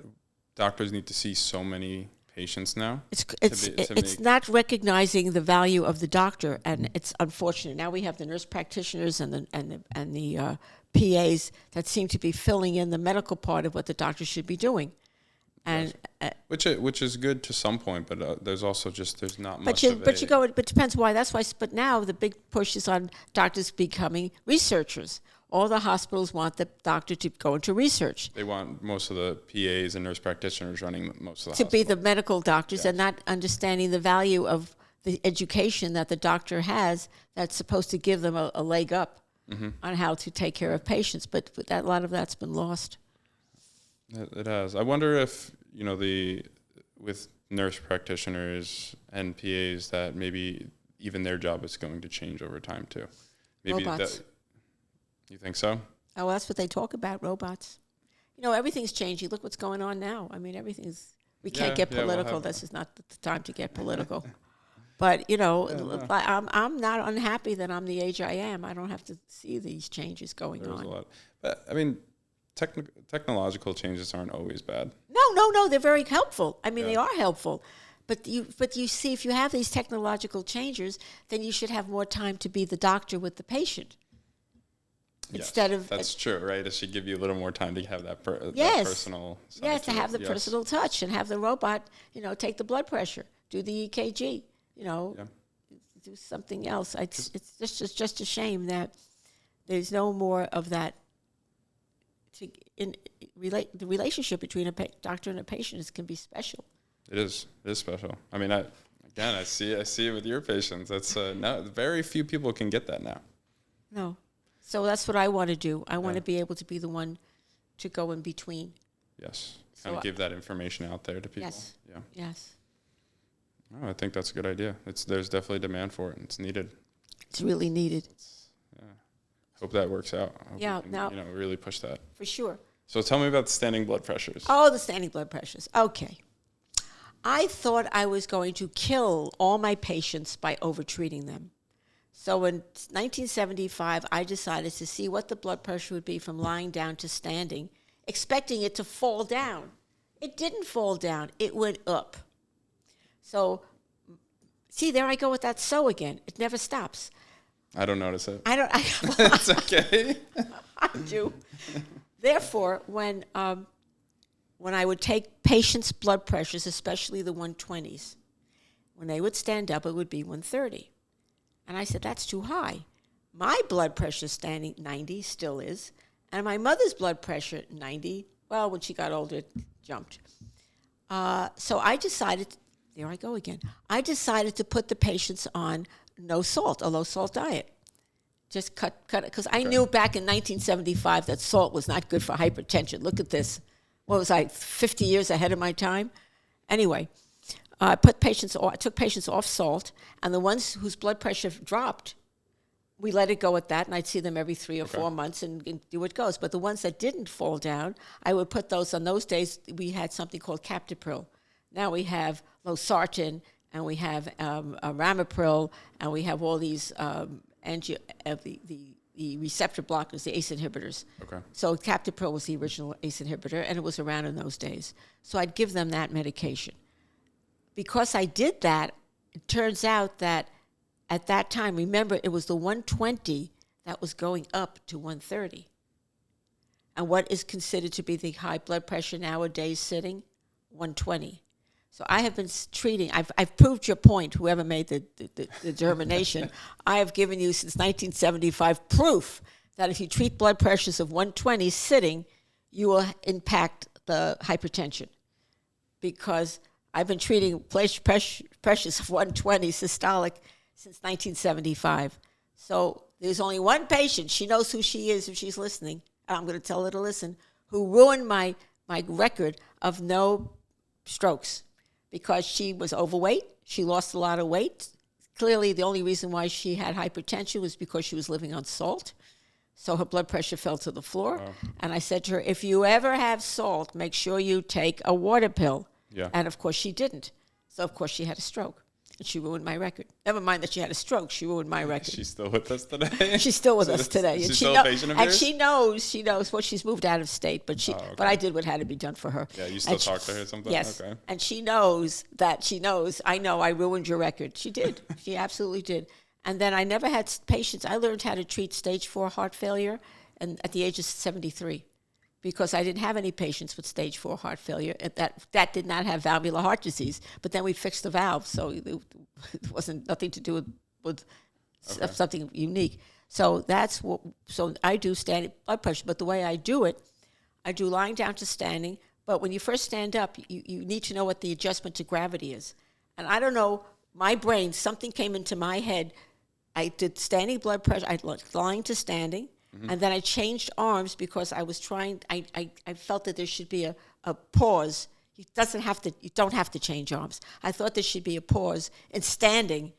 doctors need to see so many patients now. It's not recognizing the value of the doctor, and it's unfortunate. Now we have the nurse practitioners and the PAs that seem to be filling in the medical part of what the doctor should be doing, and which is good to some point, but there's also there's not much. But it depends why. That's why. But now the big push is on doctors becoming researchers. All the hospitals want the doctor to go into research. They want most of the PAs and nurse practitioners running most of the to be the medical doctors, and not understanding the value of the education that the doctor has that's supposed to give them a leg up on how to take care of patients. But a lot of that's been lost. It has. I wonder if, with nurse practitioners and PAs, that maybe even their job is going to change over time too. Maybe robots. You think so? Oh, well, that's what they talk about, robots. Everything's changing. Look what's going on now. I mean, we can't get political. This is not the time to get political. But, I'm not unhappy that I'm the age I am. I don't have to see these changes going on. A lot. But, I mean, technological changes aren't always bad. No, they're very helpful. I mean, Yeah. they are helpful. But you see, if you have these technological changes, then you should have more time to be the doctor with the patient. Instead of that's true, right? It should give you a little more time to have that, yes, that personal side yes, to have the yes. personal touch and have the robot, take the blood pressure, do the EKG, Yeah. do something else. It's just a shame that there's no more of that. The relationship between a doctor and a patient can be special. It is special. I mean, I see it with your patients. That's no, very few people can get that now. No. So that's what I want to do. I want to be able to be the one to go in between. Yes. So Kind of give that information out there to people. Yes. Yeah. Yes. Oh, I think that's a good idea. There's definitely demand for it, and it's needed. It's really needed. Hope that works out. I hope Yeah, we can, now- really push that. For sure. So tell me about the standing blood pressures. Oh, the standing blood pressures. Okay. I thought I was going to kill all my patients by overtreating them. So in 1975, I decided to see what the blood pressure would be from lying down to standing, expecting it to fall down. It didn't fall down. It went up. So, see, there I go with that so again. It never stops. I don't notice it. It's okay. I do. Therefore, when I would take patients' blood pressures, especially the 120s, when they would stand up, it would be 130. And I said, that's too high. My blood pressure standing 90, still is, and my mother's blood pressure 90. Well, when she got older, it jumped. So I decided, there I go again. I decided to put the patients on no salt, a low-salt diet. Just cut it, because I knew back in 1975 that salt was not good for hypertension. Look at this. What was I, 50 years ahead of my time? Anyway, I took patients off salt, and the ones whose blood pressure dropped, we let it go at that, and I'd see them every 3 or 4 months and do what goes. But the ones that didn't fall down, I would put those, on those days, we had something called captopril. Now we have losartan, and we have ramipril, and we have all these the receptor blockers, the ACE inhibitors. Okay. So captopril was the original ACE inhibitor, and it was around in those days. So I'd give them that medication. Because I did that, it turns out that at that time, remember, it was the 120 that was going up to 130. And what is considered to be the high blood pressure nowadays sitting? 120. So I have been treating, I've proved your point, whoever made the determination. I have given you since 1975 proof that if you treat blood pressures of 120 sitting, you will impact the hypertension. Because I've been treating pressures of 120 systolic since 1975. So there's only one patient, she knows who she is if she's listening, and I'm going to tell her to listen, who ruined my record of no strokes. Because she was overweight, she lost a lot of weight. Clearly, the only reason why she had hypertension was because she was living on salt. So her blood pressure fell to the floor. Wow. And I said to her, if you ever have salt, make sure you take a water pill. Yeah. And, of course, she didn't. So, of course, she had a stroke. And she ruined my record. Never mind that she had a stroke. She ruined my record. She's still with us today? She's still with us today. She's still a patient of yours? And she knows. Well, she's moved out of state, but but I did what had to be done for her. Yeah, you still talk to her sometimes? Yes. Okay. And she knows, I know I ruined your record. She did. She absolutely did. And then I never had patients. I learned how to treat stage 4 heart failure at the age of 73. Because I didn't have any patients with stage 4 heart failure. That did not have valvular heart disease. But then we fixed the valve, so it wasn't nothing to do with something unique. So so I do standing blood pressure. But the way I do it, I do lying down to standing. But when you first stand up, you need to know what the adjustment to gravity is. And I don't know, my brain, something came into my head. I did standing blood pressure. I lying to standing. Mm-hmm. And then I changed arms because I was trying. I felt that there should be a pause. You don't have to change arms. I thought there should be a pause in standing,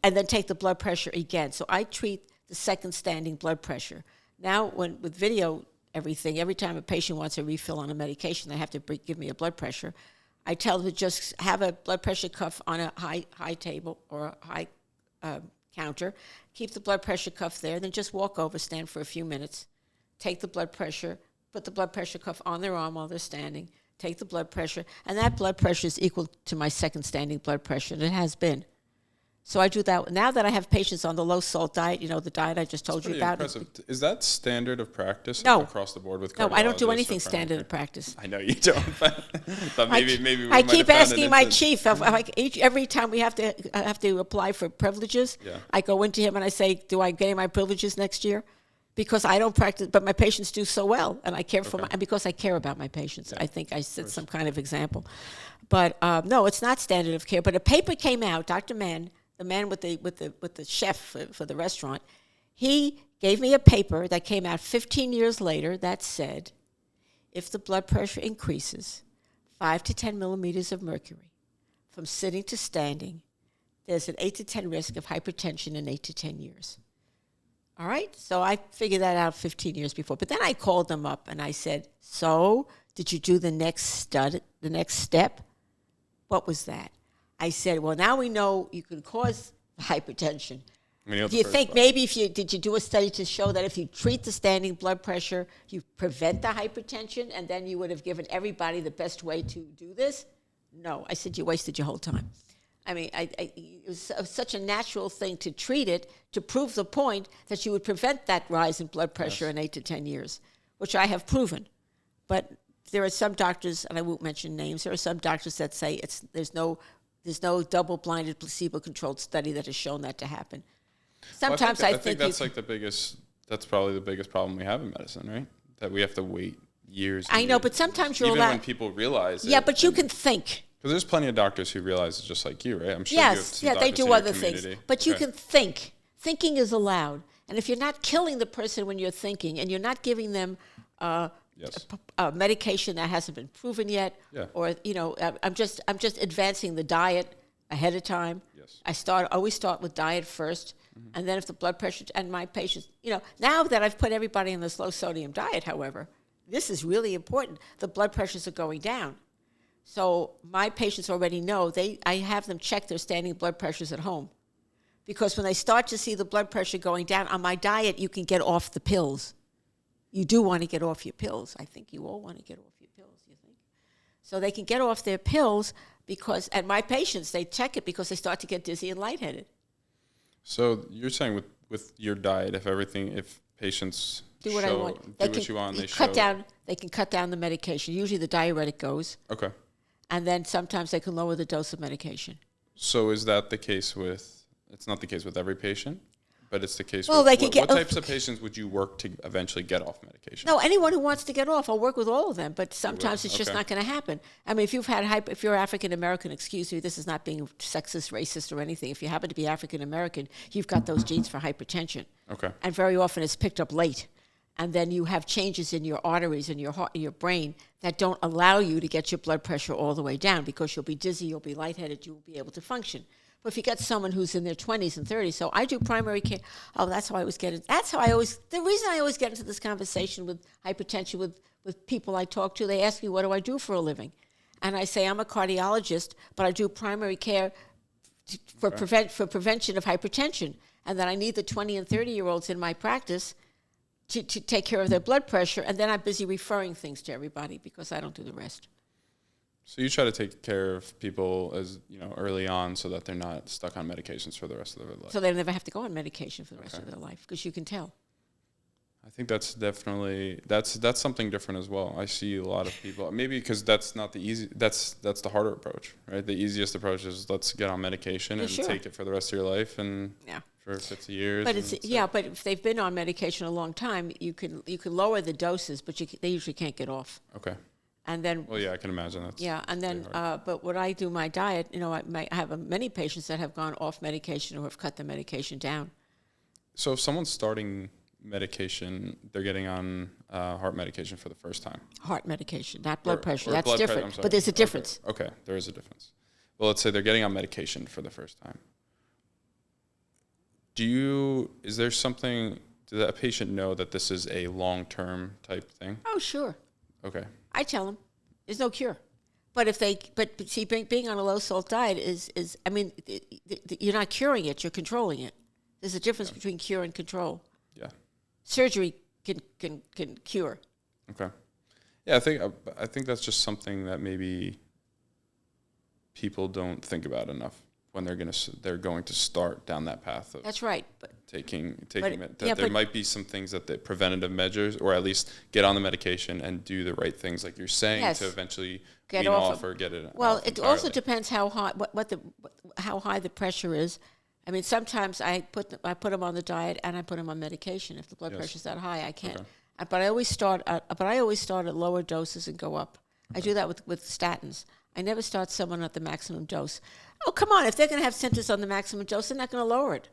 and then take the blood pressure again. So I treat the second standing blood pressure. Now, with video everything, every time a patient wants a refill on a medication, they have to give me a blood pressure. I tell them to just have a blood pressure cuff on a high table or a high counter, keep the blood pressure cuff there, then just walk over, stand for a few minutes, take the blood pressure, put the blood pressure cuff on their arm while they're standing, take the blood pressure, and that blood pressure is equal to my second standing blood pressure, and it has been. So I do that. Now that I have patients on the low-salt diet, the diet I just told you about. Impressive. Is that standard of practice No. across the board with No, I don't do cardiologists anything or standard of practice. I know you don't, but thought maybe we I might keep have found asking an my instance. chief, every time we have to apply for privileges, Yeah. I go into him and I say, do I gain my privileges next year? Because I don't practice, but my patients do so well, and I care and because I care about my patients. I think I set some kind of example. But no, it's not standard of care. But a paper came out, Dr. Mann, the man with the chef for the restaurant, he gave me a paper that came out 15 years later that said, if the blood pressure increases 5 to 10 millimeters of mercury from sitting to standing, there's an 8 to 10 risk of hypertension in 8 to 10 years. All right? So I figured that out 15 years before. But then I called them up and I said, so did you do the next step? What was that? I said, well, now we know you can cause hypertension. Do you think maybe did you do a study to show that if you treat the standing blood pressure, you prevent the hypertension, and then you would have given everybody the best way to do this? No. I said, you wasted your whole time. I mean, it was such a natural thing to treat it, to prove the point that you would prevent that rise in blood pressure in 8 to 10 years, which I have proven. But there are some doctors, and I won't mention names, there are some doctors that say there's no double-blinded, placebo-controlled study that has shown that to happen. Sometimes I think that's that's probably the biggest problem we have in medicine, right? That we have to wait years. I know, but sometimes you're even allowed. when people realize. Yeah, but you can think. Because there's plenty of doctors who realize it's just like you, right? I'm sure Yes, you have some they doctors do in your other things, community. but you can think. Thinking is allowed, and if you're not killing the person when you're thinking, and you're not giving them medication that hasn't been proven yet, or I'm just advancing the diet ahead of time. Yes. I always start with diet first, and then if the blood pressure and my patients, now that I've put everybody on this low sodium diet, however, this is really important. The blood pressures are going down. So my patients already know I have them check their standing blood pressures at home. Because when they start to see the blood pressure going down, on my diet, you can get off the pills. You do want to get off your pills. I think you all want to get off your pills, you think? So they can get off their pills and my patients, they check it because they start to get dizzy and lightheaded. So you're saying with your diet, if patients do what I want, they can cut down the medication. Usually the diuretic goes. Okay. And then sometimes they can lower the dose of medication. So is that the case it's not the case with every patient, but it's the case with what types of patients would you work to eventually get off medication? No, anyone who wants to get off, I'll work with all of them, but sometimes it's just not going to happen. I mean, if you're African American, excuse me, this is not being sexist, racist, or anything. If you happen to be African American, you've got those genes for hypertension. Okay. And very often it's picked up late. And then you have changes in your arteries and your heart and your brain that don't allow you to get your blood pressure all the way down because you'll be dizzy, you'll be lightheaded, you won't be able to function. But if you get someone who's in their 20s and 30s, so I do primary care. Oh, the reason I always get into this conversation with hypertension with people I talk to, they ask me, what do I do for a living? And I say, I'm a cardiologist, but I do primary care for prevention of hypertension. And that I need the 20 and 30-year-olds in my practice to take care of their blood pressure, and then I'm busy referring things to everybody because I don't do the rest. So you try to take care of people early on so that they're not stuck on medications for the rest of their life. So they never have to go on medication for the rest of their life because you can tell. I think that's definitely that's something different as well. I see a lot of people maybe because that's not the easy that's the harder approach, right? The easiest approach is let's get on medication and take it for the rest of your life and for 50 years. But but if they've been on medication a long time, you can lower the doses, but they usually can't get off. Okay. And then, I can imagine that. And then, but when I do my diet, I have many patients that have gone off medication or have cut the medication down. So if someone's starting medication, they're getting on heart medication for the first time. Heart medication, not blood pressure. That's blood different. But there's a difference. Okay, there is a difference. Well, let's say they're getting on medication for the first time. Does a patient know that this is a long-term type thing? Oh, sure. Okay. I tell them there's no cure. But being on a low salt diet you're not curing it, you're controlling it. There's a difference between cure and control. Yeah. Surgery can cure. Okay. Yeah, I think that's just something that maybe people don't think about enough when they're going to start down that path of That's right. taking yeah, there might be some things that the preventative measures, or at least get on the medication and do the right things, like you're saying, Yes. to eventually Get wean off off or get it Well, off it also entirely. depends how high how high the pressure is. I mean, sometimes I put them on the diet and I put them on medication. If the blood Yes. pressure's that high, I can't. Okay. But I always start at lower doses and go up. I do that with statins. I never start someone at the maximum dose. Oh, come on! If they're going to have symptoms on the maximum dose, they're not going to lower it.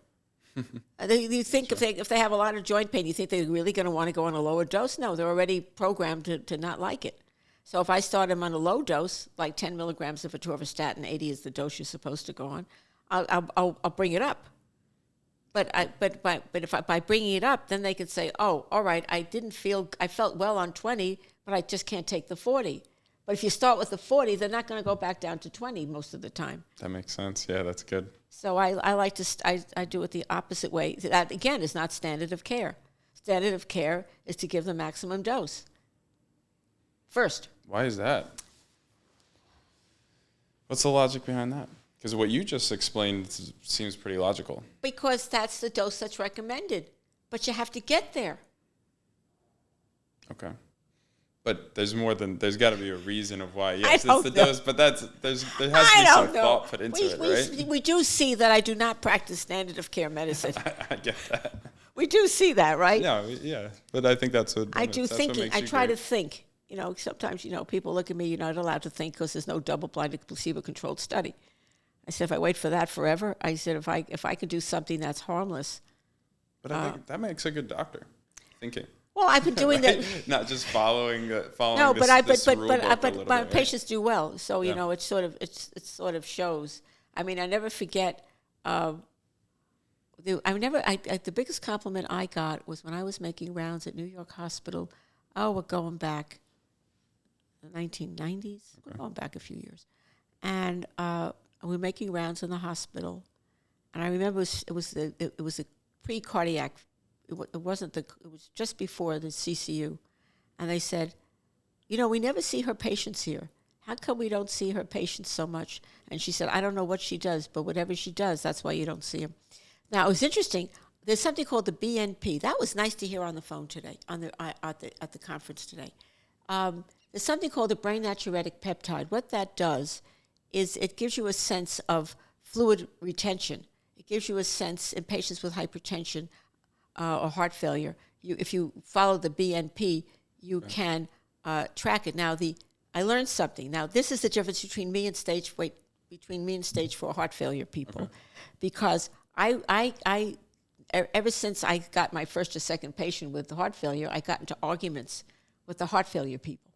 You think if they have a lot of joint pain, you think they're really going to want to go on a lower dose? No, they're already programmed to not like it. So if I start them on a low dose, like 10 milligrams of atorvastatin, 80 is the dose you're supposed to go on, I'll bring it up. But by bringing it up, then they could say, oh, all right, I felt well on 20, but I just can't take the 40. But if you start with the 40, they're not going to go back down to 20 most of the time. That makes sense. Yeah, that's good. So I like to I do it the opposite way. That again is not standard of care. Standard of care is to give the maximum dose first. Why is that? What's the logic behind that? Because what you just explained seems pretty logical. Because that's the dose that's recommended. But you have to get there. Okay. But there's got to be a reason of why. Yes, I it's the don't know. dose, but there has to be some thought put into it, right? We do see that I do not practice standard of care medicine. I get that. We do see that, right? Yeah. But I think that's what I do that's what thinking. makes I you try to great. think. Sometimes, people look at me, you're not allowed to think because there's no double-blinded placebo-controlled study. I said, if I wait for that forever, I said, if I could do something that's harmless. But I think that makes a good doctor, thinking. Well, I've been doing Right? that. Not just following No, this, but this rule book a little my bit, right? patients do well. So Yeah. it sort of shows. I mean, I never forget. The biggest compliment I got was when I was making rounds at New York Hospital. Oh, we're going back the 1990s. We're going back a few years, and we were making rounds in the hospital. And I remember it was a pre-cardiac. It was just before the CCU. And they said, we never see her patients here. How come we don't see her patients so much? And she said, I don't know what she does, but whatever she does, that's why you don't see them. Now, it was interesting. There's something called the BNP. That was nice to hear on the phone today, at the conference today. There's something called the brain natriuretic peptide. What that does is it gives you a sense of fluid retention. It gives you a sense in patients with hypertension or heart failure. If you follow the BNP, you can track it. Now, I learned something. Now, this is the difference between me and stage 4 heart failure people, because I ever since I got my first or second patient with heart failure, I got into arguments with the heart failure people,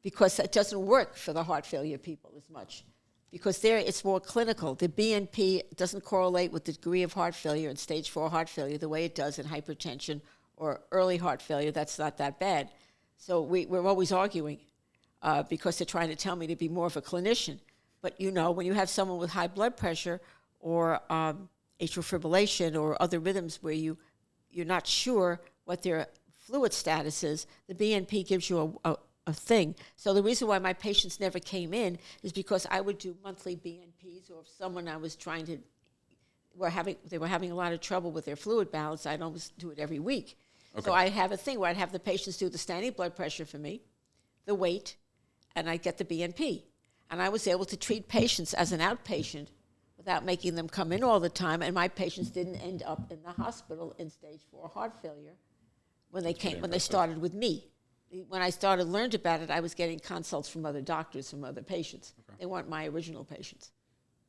because it doesn't work for the heart failure people as much. Because there it's more clinical. The BNP doesn't correlate with the degree of heart failure in stage 4 heart failure the way it does in hypertension or early heart failure. That's not that bad. So we're always arguing because they're trying to tell me to be more of a clinician. But, when you have someone with high blood pressure or atrial fibrillation or other rhythms where you're not sure what their fluid status is, the BNP gives you a thing. So the reason why my patients never came in is because I would do monthly BNPs, or if someone I was trying to they were having a lot of trouble with their fluid balance, I'd almost do it every week. Okay. So I have a thing where I'd have the patients do the standing blood pressure for me, the weight, and I'd get the BNP. And I was able to treat patients as an outpatient without making them come in all the time, and my patients didn't end up in the hospital in stage 4 heart failure when they started with me. When I learned about it, I was getting consults from other doctors, from other patients. Okay. They weren't my original patients.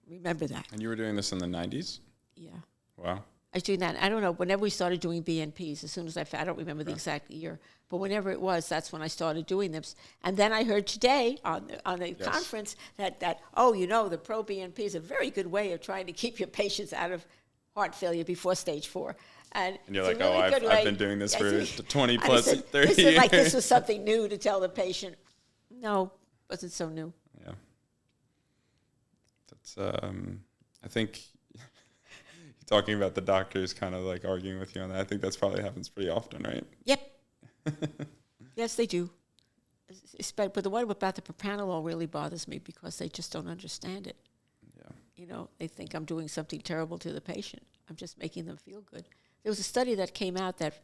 Remember that. And you were doing this in the 90s? Yeah. Wow. I was doing that. I don't know, whenever we started doing BNPs, as soon as I don't remember the exact year, but whenever it was, that's when I started doing this. And then I heard today on the conference that the pro-BNP is a very good way of trying to keep your patients out of heart failure before stage 4. And you're like, I've been doing this for 20 plus, said, 30 years. Like this was something new to tell the patient. No, it wasn't so new. Yeah. That's, I think, talking about the doctors kind of like arguing with you on that, I think that's probably happens pretty often, right? Yep. Yes, they do. But the one about the propranolol really bothers me because they just don't understand it. Yeah. You know, they think I'm doing something terrible to the patient. I'm just making them feel good. There was a study that came out that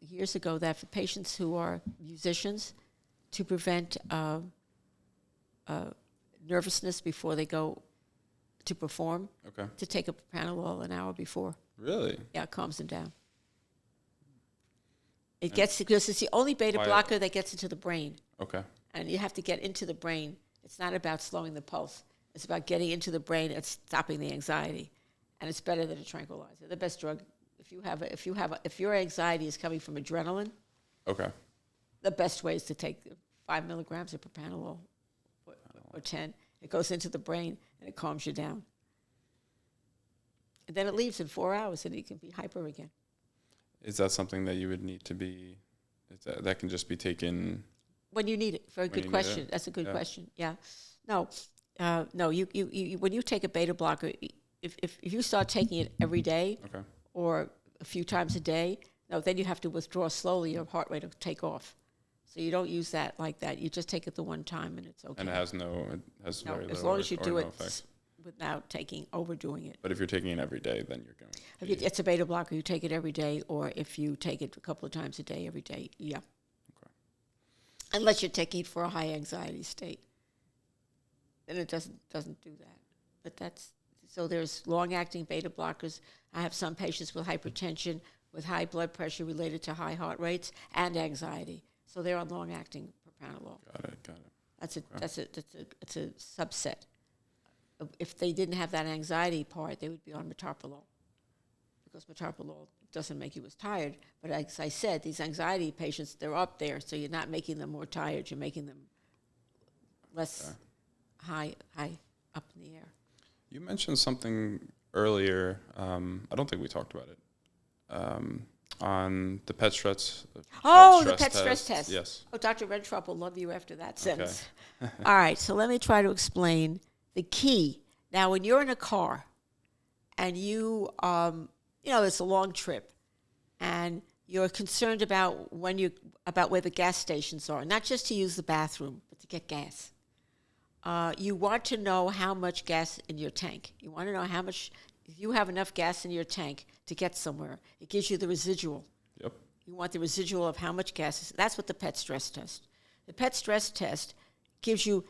years ago that for patients who are musicians, to prevent nervousness before they go to perform, Okay. to take a propranolol an hour before. Really? Yeah, it calms them down. It gets, because it's the only beta blocker that gets into the brain. Okay. And you have to get into the brain. It's not about slowing the pulse. It's about getting into the brain and stopping the anxiety. And it's better than a tranquilizer. The best drug, if your anxiety is coming from adrenaline, Okay. the best way is to take 5 milligrams of propranolol or 10. It goes into the brain and it calms you down. And then it leaves in 4 hours and you can be hyper again. Is that something that you would need to be, that can just be taken? When you need it. Very good question. That's a good question. Yeah. No. No. You when you take a beta blocker, if you start taking it every day, Okay. or a few times a day, no, then you have to withdraw slowly. Your heart rate will take off. So you don't use that like that. You just take it the one time, and it's okay. And it has very little as long as you do no it effects. without overdoing it. But if you're taking it every day, then you're going. If it's a beta blocker, you take it every day, or if you take it a couple of times a day, every day, yeah. Okay. Unless you're taking it for a high anxiety state, then it doesn't do that. But so there's long-acting beta blockers. I have some patients with hypertension, with high blood pressure related to high heart rates and anxiety. So they're on long-acting propranolol. Got it. It's a subset. If they didn't have that anxiety part, they would be on metoprolol, because metoprolol doesn't make you as tired. But as I said, these anxiety patients, they're up there, so you're not making them more tired. You're making them less high up in the air. You mentioned something earlier. I don't think we talked about it. On the PET stress. The PET stress test. Yes. Oh, Dr. Rentrop will love you after that sentence. All right, so let me try to explain the key. Now, when you're in a car and you it's a long trip, and you're concerned about about where the gas stations are, not just to use the bathroom, but to get gas. You want to know how much gas in your tank. You want to know how much, if you have enough gas in your tank to get somewhere. It gives you the residual. Yep. You want the residual of how much gas is. That's what the PET stress test. The PET stress test tells you,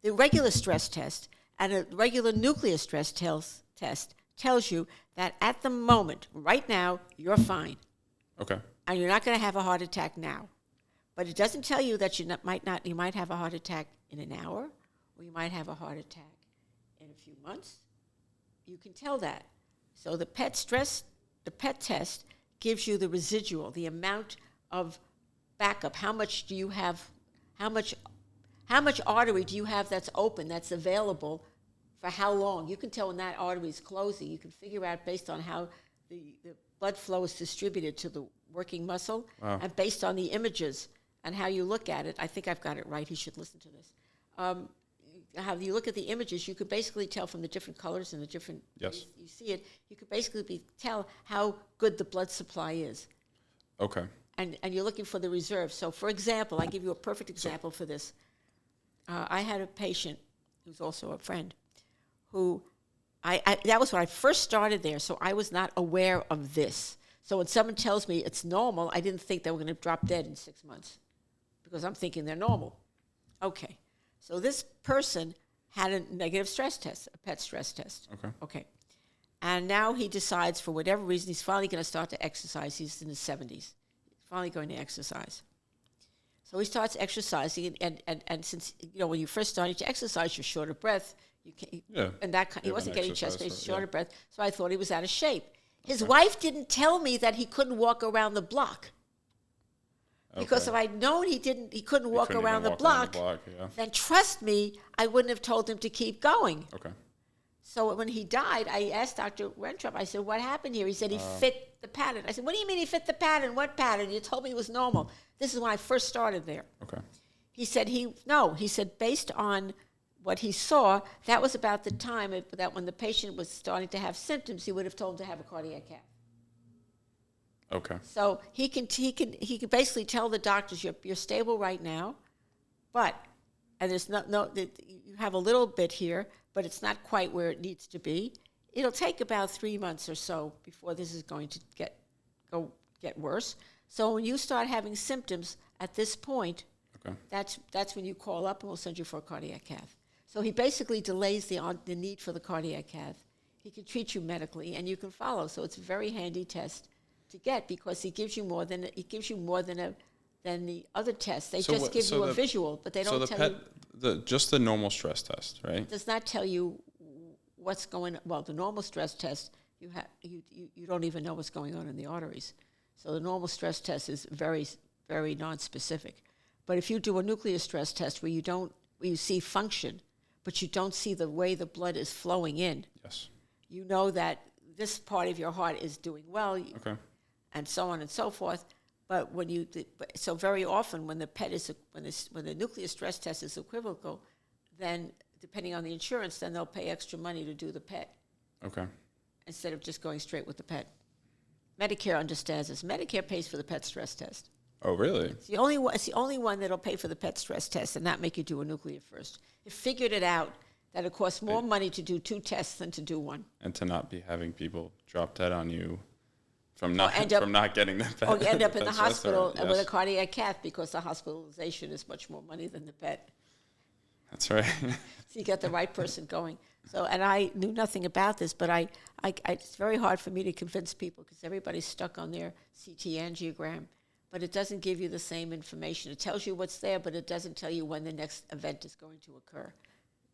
the regular stress test and a regular nuclear stress test tells you that at the moment, right now, you're fine. Okay. And you're not going to have a heart attack now. But it doesn't tell you that you might have a heart attack in an hour, or you might have a heart attack in a few months. You can tell that. So the PET test gives you the residual, the amount of backup. How much do you have? How much artery do you have that's open, that's available for how long? You can tell when that artery is closing. You can figure out based on how the blood flow is distributed to the working muscle, and based on the images and how you look at it. I think I've got it right. He should listen to this. How you look at the images, you could basically tell from the different colors and the different ways you see it, you could basically tell how good the blood supply is. Okay. And you're looking for the reserve. So, for example, I give you a perfect example for this. I had a patient who's also a friend who, that was when I first started there, so I was not aware of this. So when someone tells me it's normal, I didn't think they were going to drop dead in 6 months, because I'm thinking they're normal. Okay. So this person had a negative stress test, a PET stress test. Okay. And now he decides, for whatever reason, he's finally going to start to exercise. He's in his 70s. He's finally going to exercise. So he starts exercising, and since, when you first started to exercise, you're short of breath. And he wasn't getting chest pain, short of breath. So I thought he was out of shape. His wife didn't tell me that he couldn't walk around the block. Because if I'd known he couldn't walk around the block, then trust me, I wouldn't have told him to keep going. Okay. So when he died, I asked Dr. Rentrop, I said, what happened here? He said he fit the pattern. I said, what do you mean he fit the pattern? What pattern? You told me it was normal. This is when I first started there. Okay. He said, based on what he saw, that was about the time that when the patient was starting to have symptoms, he would have told him to have a cardiac cath. Okay. So he can basically tell the doctors, you're stable right now. But, and there's you have a little bit here, but it's not quite where it needs to be. It'll take about 3 months or so before this is going to get worse. So when you start having symptoms at this point, Okay. that's when you call up and we'll send you for a cardiac cath. So he basically delays the need for the cardiac cath. He can treat you medically and you can follow. So it's a very handy test to get because he gives you more than the other tests. They just give you a visual, but they don't tell you. Just the normal stress test, right? It does not tell you what's going on. Well, the normal stress test, you don't even know what's going on in the arteries. So the normal stress test is very, very non-specific. But if you do a nuclear stress test where you see function, but you don't see the way the blood is flowing in, Yes. you know that this part of your heart is doing well, Okay. and so on and so forth. But so very often when the PET is when the nuclear stress test is equivocal, then depending on the insurance, then they'll pay extra money to do the PET Okay. instead of just going straight with the PET. Medicare understands this. Medicare pays for the PET stress test. Oh, really? It's the only one that'll pay for the PET stress test and not make you do a nuclear first. It figured it out that it costs more money to do 2 tests than to do 1. And to not be having people drop dead on you from not getting the PET. Or you end up in the PET stress, hospital or- with a yes. cardiac cath because the hospitalization is much more money than the PET. That's right. So you get the right person going. So, and I knew nothing about this, but it's very hard for me to convince people because everybody's stuck on their CT angiogram. But it doesn't give you the same information. It tells you what's there, but it doesn't tell you when the next event is going to occur.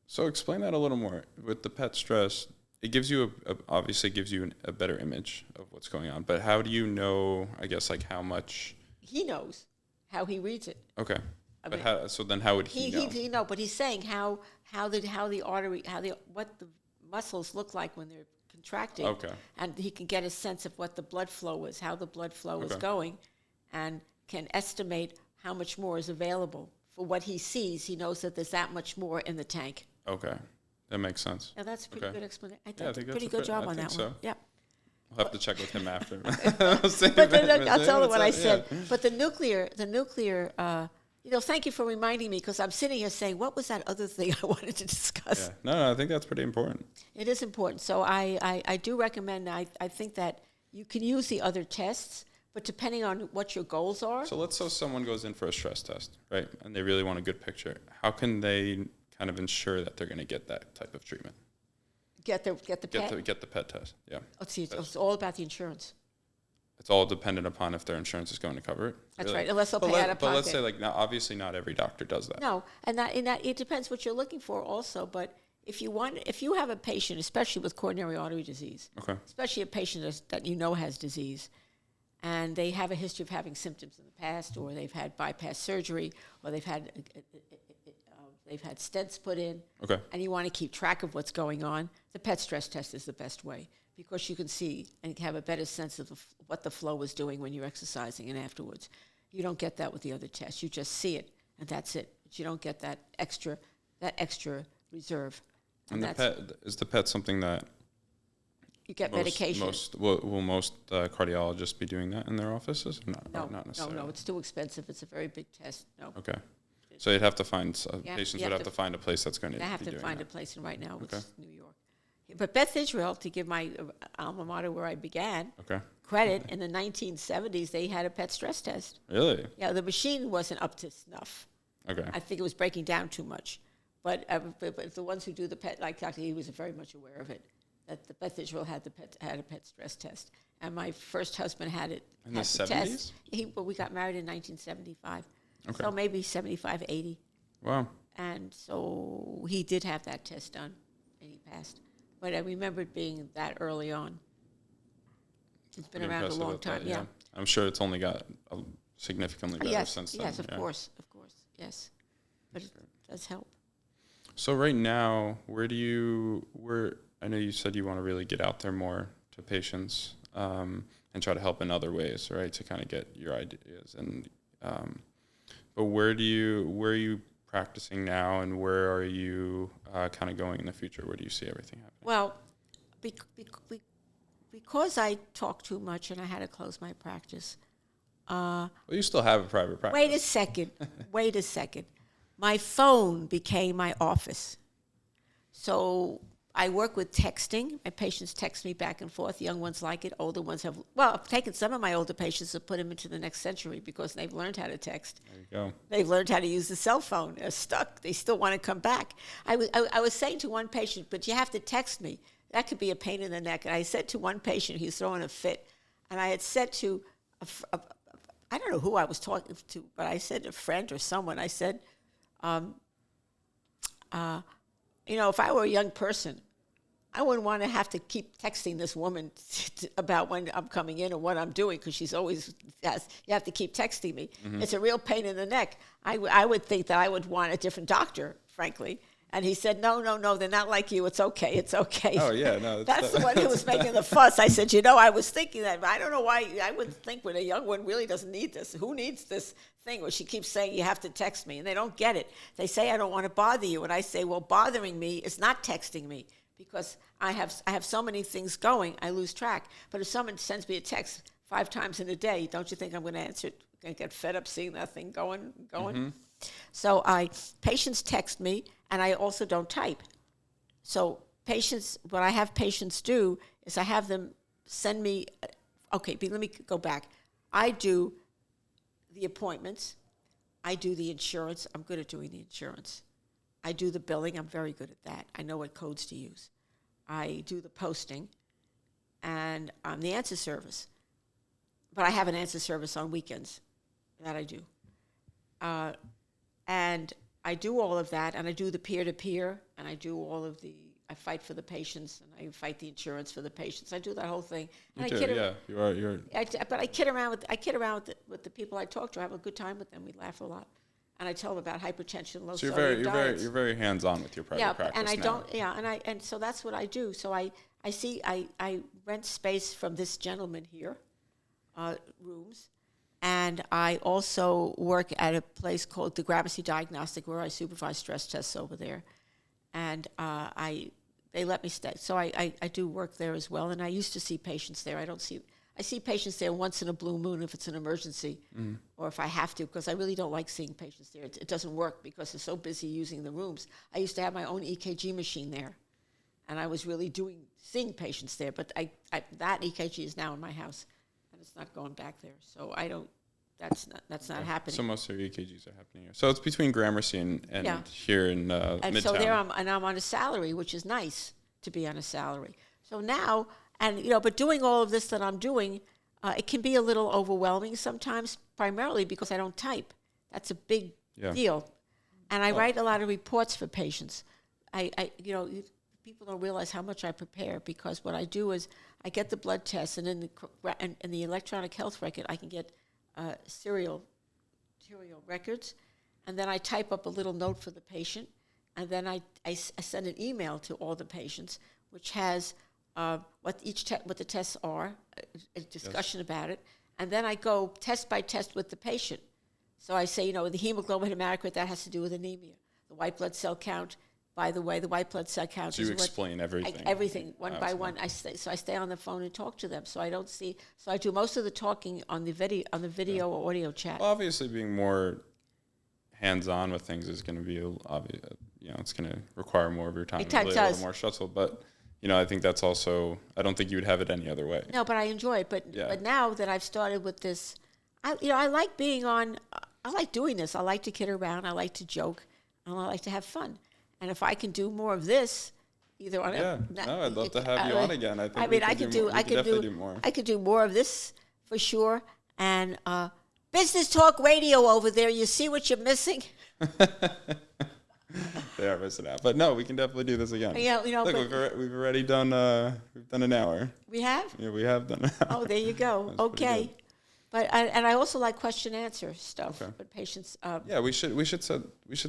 So explain that a little more. With the PET stress, it gives you obviously gives you a better image of what's going on. But how do you know, I guess, like how much? He knows how he reads it. Okay. I mean, How would he know? He know, but he's saying what the muscles look like when they're contracting. Okay. And he can get a sense of what the blood flow is, how the blood flow is Okay. going, and can estimate how much more is available. For what he sees, he knows that there's that much more in the tank. Okay. That makes sense. Now, that's a pretty Okay. good explanation. I Yeah, I think think a pretty that's a good job I on think that so. one. Yeah. We'll have to check with him after. But I'll tell him what I said. Yeah. But the nuclear, thank you for reminding me because I'm sitting here saying, what was that other thing I wanted to discuss? Yeah. No, I think that's pretty important. It is important. So I do recommend, I think that you can use the other tests, but depending on what your goals are. So let's say someone goes in for a stress test, right? And they really want a good picture. How can they kind of ensure that they're going to get that type of treatment? Get the PET. Get the PET test, yeah. It's all about the insurance. It's all dependent upon if their insurance is going to cover it. That's really. right, unless they'll pay out of pocket. But let's say, like, now, obviously not every doctor does that. No, and that it depends what you're looking for also. But if you have a patient, especially with coronary artery disease, Okay. especially a patient that has disease, and they have a history of having symptoms in the past, or they've had bypass surgery, or they've had stents put in, Okay. and you want to keep track of what's going on, the PET stress test is the best way because you can see and have a better sense of what the flow is doing when you're exercising and afterwards. You don't get that with the other tests. You just see it, and that's it. But you don't get that extra reserve. And is the PET something that you get medication. Will most cardiologists be doing that in their offices? Not necessarily. No, it's too expensive. It's a very big test. No. Okay. So you'd have to find Yeah, patients you would have have to to find a place that's going to be I doing have to find that. a place, and right now Okay. it's New York. But Beth Israel, to give my alma mater where I began, Okay. credit, in the 1970s, they had a PET stress test. Really? Yeah, the machine wasn't up to snuff. Okay. I think it was breaking down too much. But the ones who do the PET, like Dr. He was very much aware of it, that the Beth Israel had a PET stress test. And my first husband had it. In the had 70s? Test. We got married in 1975. Okay. So maybe 75, 80. Wow. And so he did have that test done, and he passed. But I remember it being that early on. It's been Pretty around a impressive long at that, time, yeah. I'm sure it's only got significantly better since then. Yes, of yeah. course, yes. But it does help. So right now, I know you said you want to really get out there more to patients and try to help in other ways, right? To kind of get your ideas and, but where are you practicing now, and where are you kind of going in the future? Where do you see everything happening? Well, because I talk too much and I had to close my practice. Well, you still have a private practice. Wait a second. my phone became my office. So I work with texting. My patients text me back and forth. Young ones like it. Older ones have, well, I've taken some of my older patients and put them into the next century because they've learned how to text. There you go. They've learned how to use the cell phone. They're stuck. They still want to come back. I was saying to one patient, but you have to text me. That could be a pain in the neck. And I said to one patient, he's throwing a fit, and I had said to, I don't know who I was talking to, but I said to a friend or someone, I said, if I were a young person, I wouldn't want to have to keep texting this woman about when I'm coming in or what I'm doing, because she's always, you have to keep texting me. Mm-hmm. It's a real pain in the neck. I would think that I would want a different doctor, frankly. And he said, no, they're not like you. It's okay. Oh, yeah, no. That's the one who was making the fuss. I said, I was thinking that, but I don't know why. I would think when a young one really doesn't need this. Who needs this thing where she keeps saying, you have to text me? And they don't get it. They say, I don't want to bother you. And I say, well, bothering me is not texting me, because I have so many things going, I lose track. But if someone sends me a text 5 times in a day, don't you think I'm going to answer it? I'm going to get fed up seeing that thing going? Mm-hmm. So patients text me, and I also don't type. So what I have patients do is I have them send me, let me go back. I do the appointments. I do the insurance. I'm good at doing the insurance. I do the billing. I'm very good at that. I know what codes to use. I do the posting, and the answer service. But I have an answer service on weekends. That I do. And I do all of that, and I do the peer-to-peer, and I do I fight for the patients, and I fight the insurance for the patients. I do that whole thing. And you do, yeah. You're. But I kid around with the people I talk to. I have a good time with them. We laugh a lot, and I tell them about hypertension, low sodium diets. You're very hands-on with your private practice. And I now. don't. Yeah, and so that's what I do. So I rent space from this gentleman here, rooms. And I also work at a place called the Gramercy Diagnostic, where I supervise stress tests over there. And they let me stay. So I do work there as well. And I used to see patients there. I see patients there once in a blue moon if it's an emergency, or if I have to, because I really don't like seeing patients there. It doesn't work because they're so busy using the rooms. I used to have my own EKG machine there, and I was really seeing patients there. But that EKG is now in my house. It's not going back there, so I don't. That's not happening. So most of your EKGs are happening here. So it's between Gramercy and here in Midtown. And so there I'm on a salary, which is nice to be on a salary. So now, but doing all of this that I'm doing, it can be a little overwhelming sometimes, primarily because I don't type. That's a big deal, and I write a lot of reports for patients. People don't realize how much I prepare, because what I do is I get the blood tests, and in the electronic health record, I can get serial records, and then I type up a little note for the patient, and then I send an email to all the patients, which has what the tests are, a discussion about it, and then I go test by test with the patient. So I say, the hemoglobin hematocrit, that has to do with anemia. The white blood cell count. By the way, the white blood cell count. So you explain everything. Everything, one by one. I stay on the phone and talk to them. So I do most of the talking on the video or audio chat. Well, obviously, being more hands-on with things is going to be obvious. It's going to require more of your time. It really does. A little more stressful, but I think that's also. I don't think you would have it any other way. No, but I enjoy it. But now that I've started with this, I like being on. I like doing this. I like to kid around. I like to joke, and I like to have fun. And if I can do more of this, either on I'd love to have you on again. I could do more. I could do more of this for sure. And business talk radio over there. You see what you're missing? They are missing out, but no, we can definitely do this again. Yeah, Look, we've already done. We've done an hour. We have. Yeah, we have done an hour. Oh, there you go. Okay. But I also like question answer stuff. Okay. But patients. We should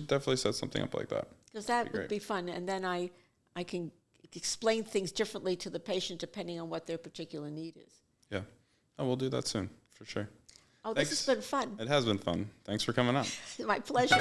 definitely set something up like that. Because that would be fun, and then I can explain things differently to the patient depending on what their particular need is. Yeah. Oh, we'll do that soon, for sure. Oh, Thanks. This has been fun. It has been fun. Thanks for coming on. My pleasure.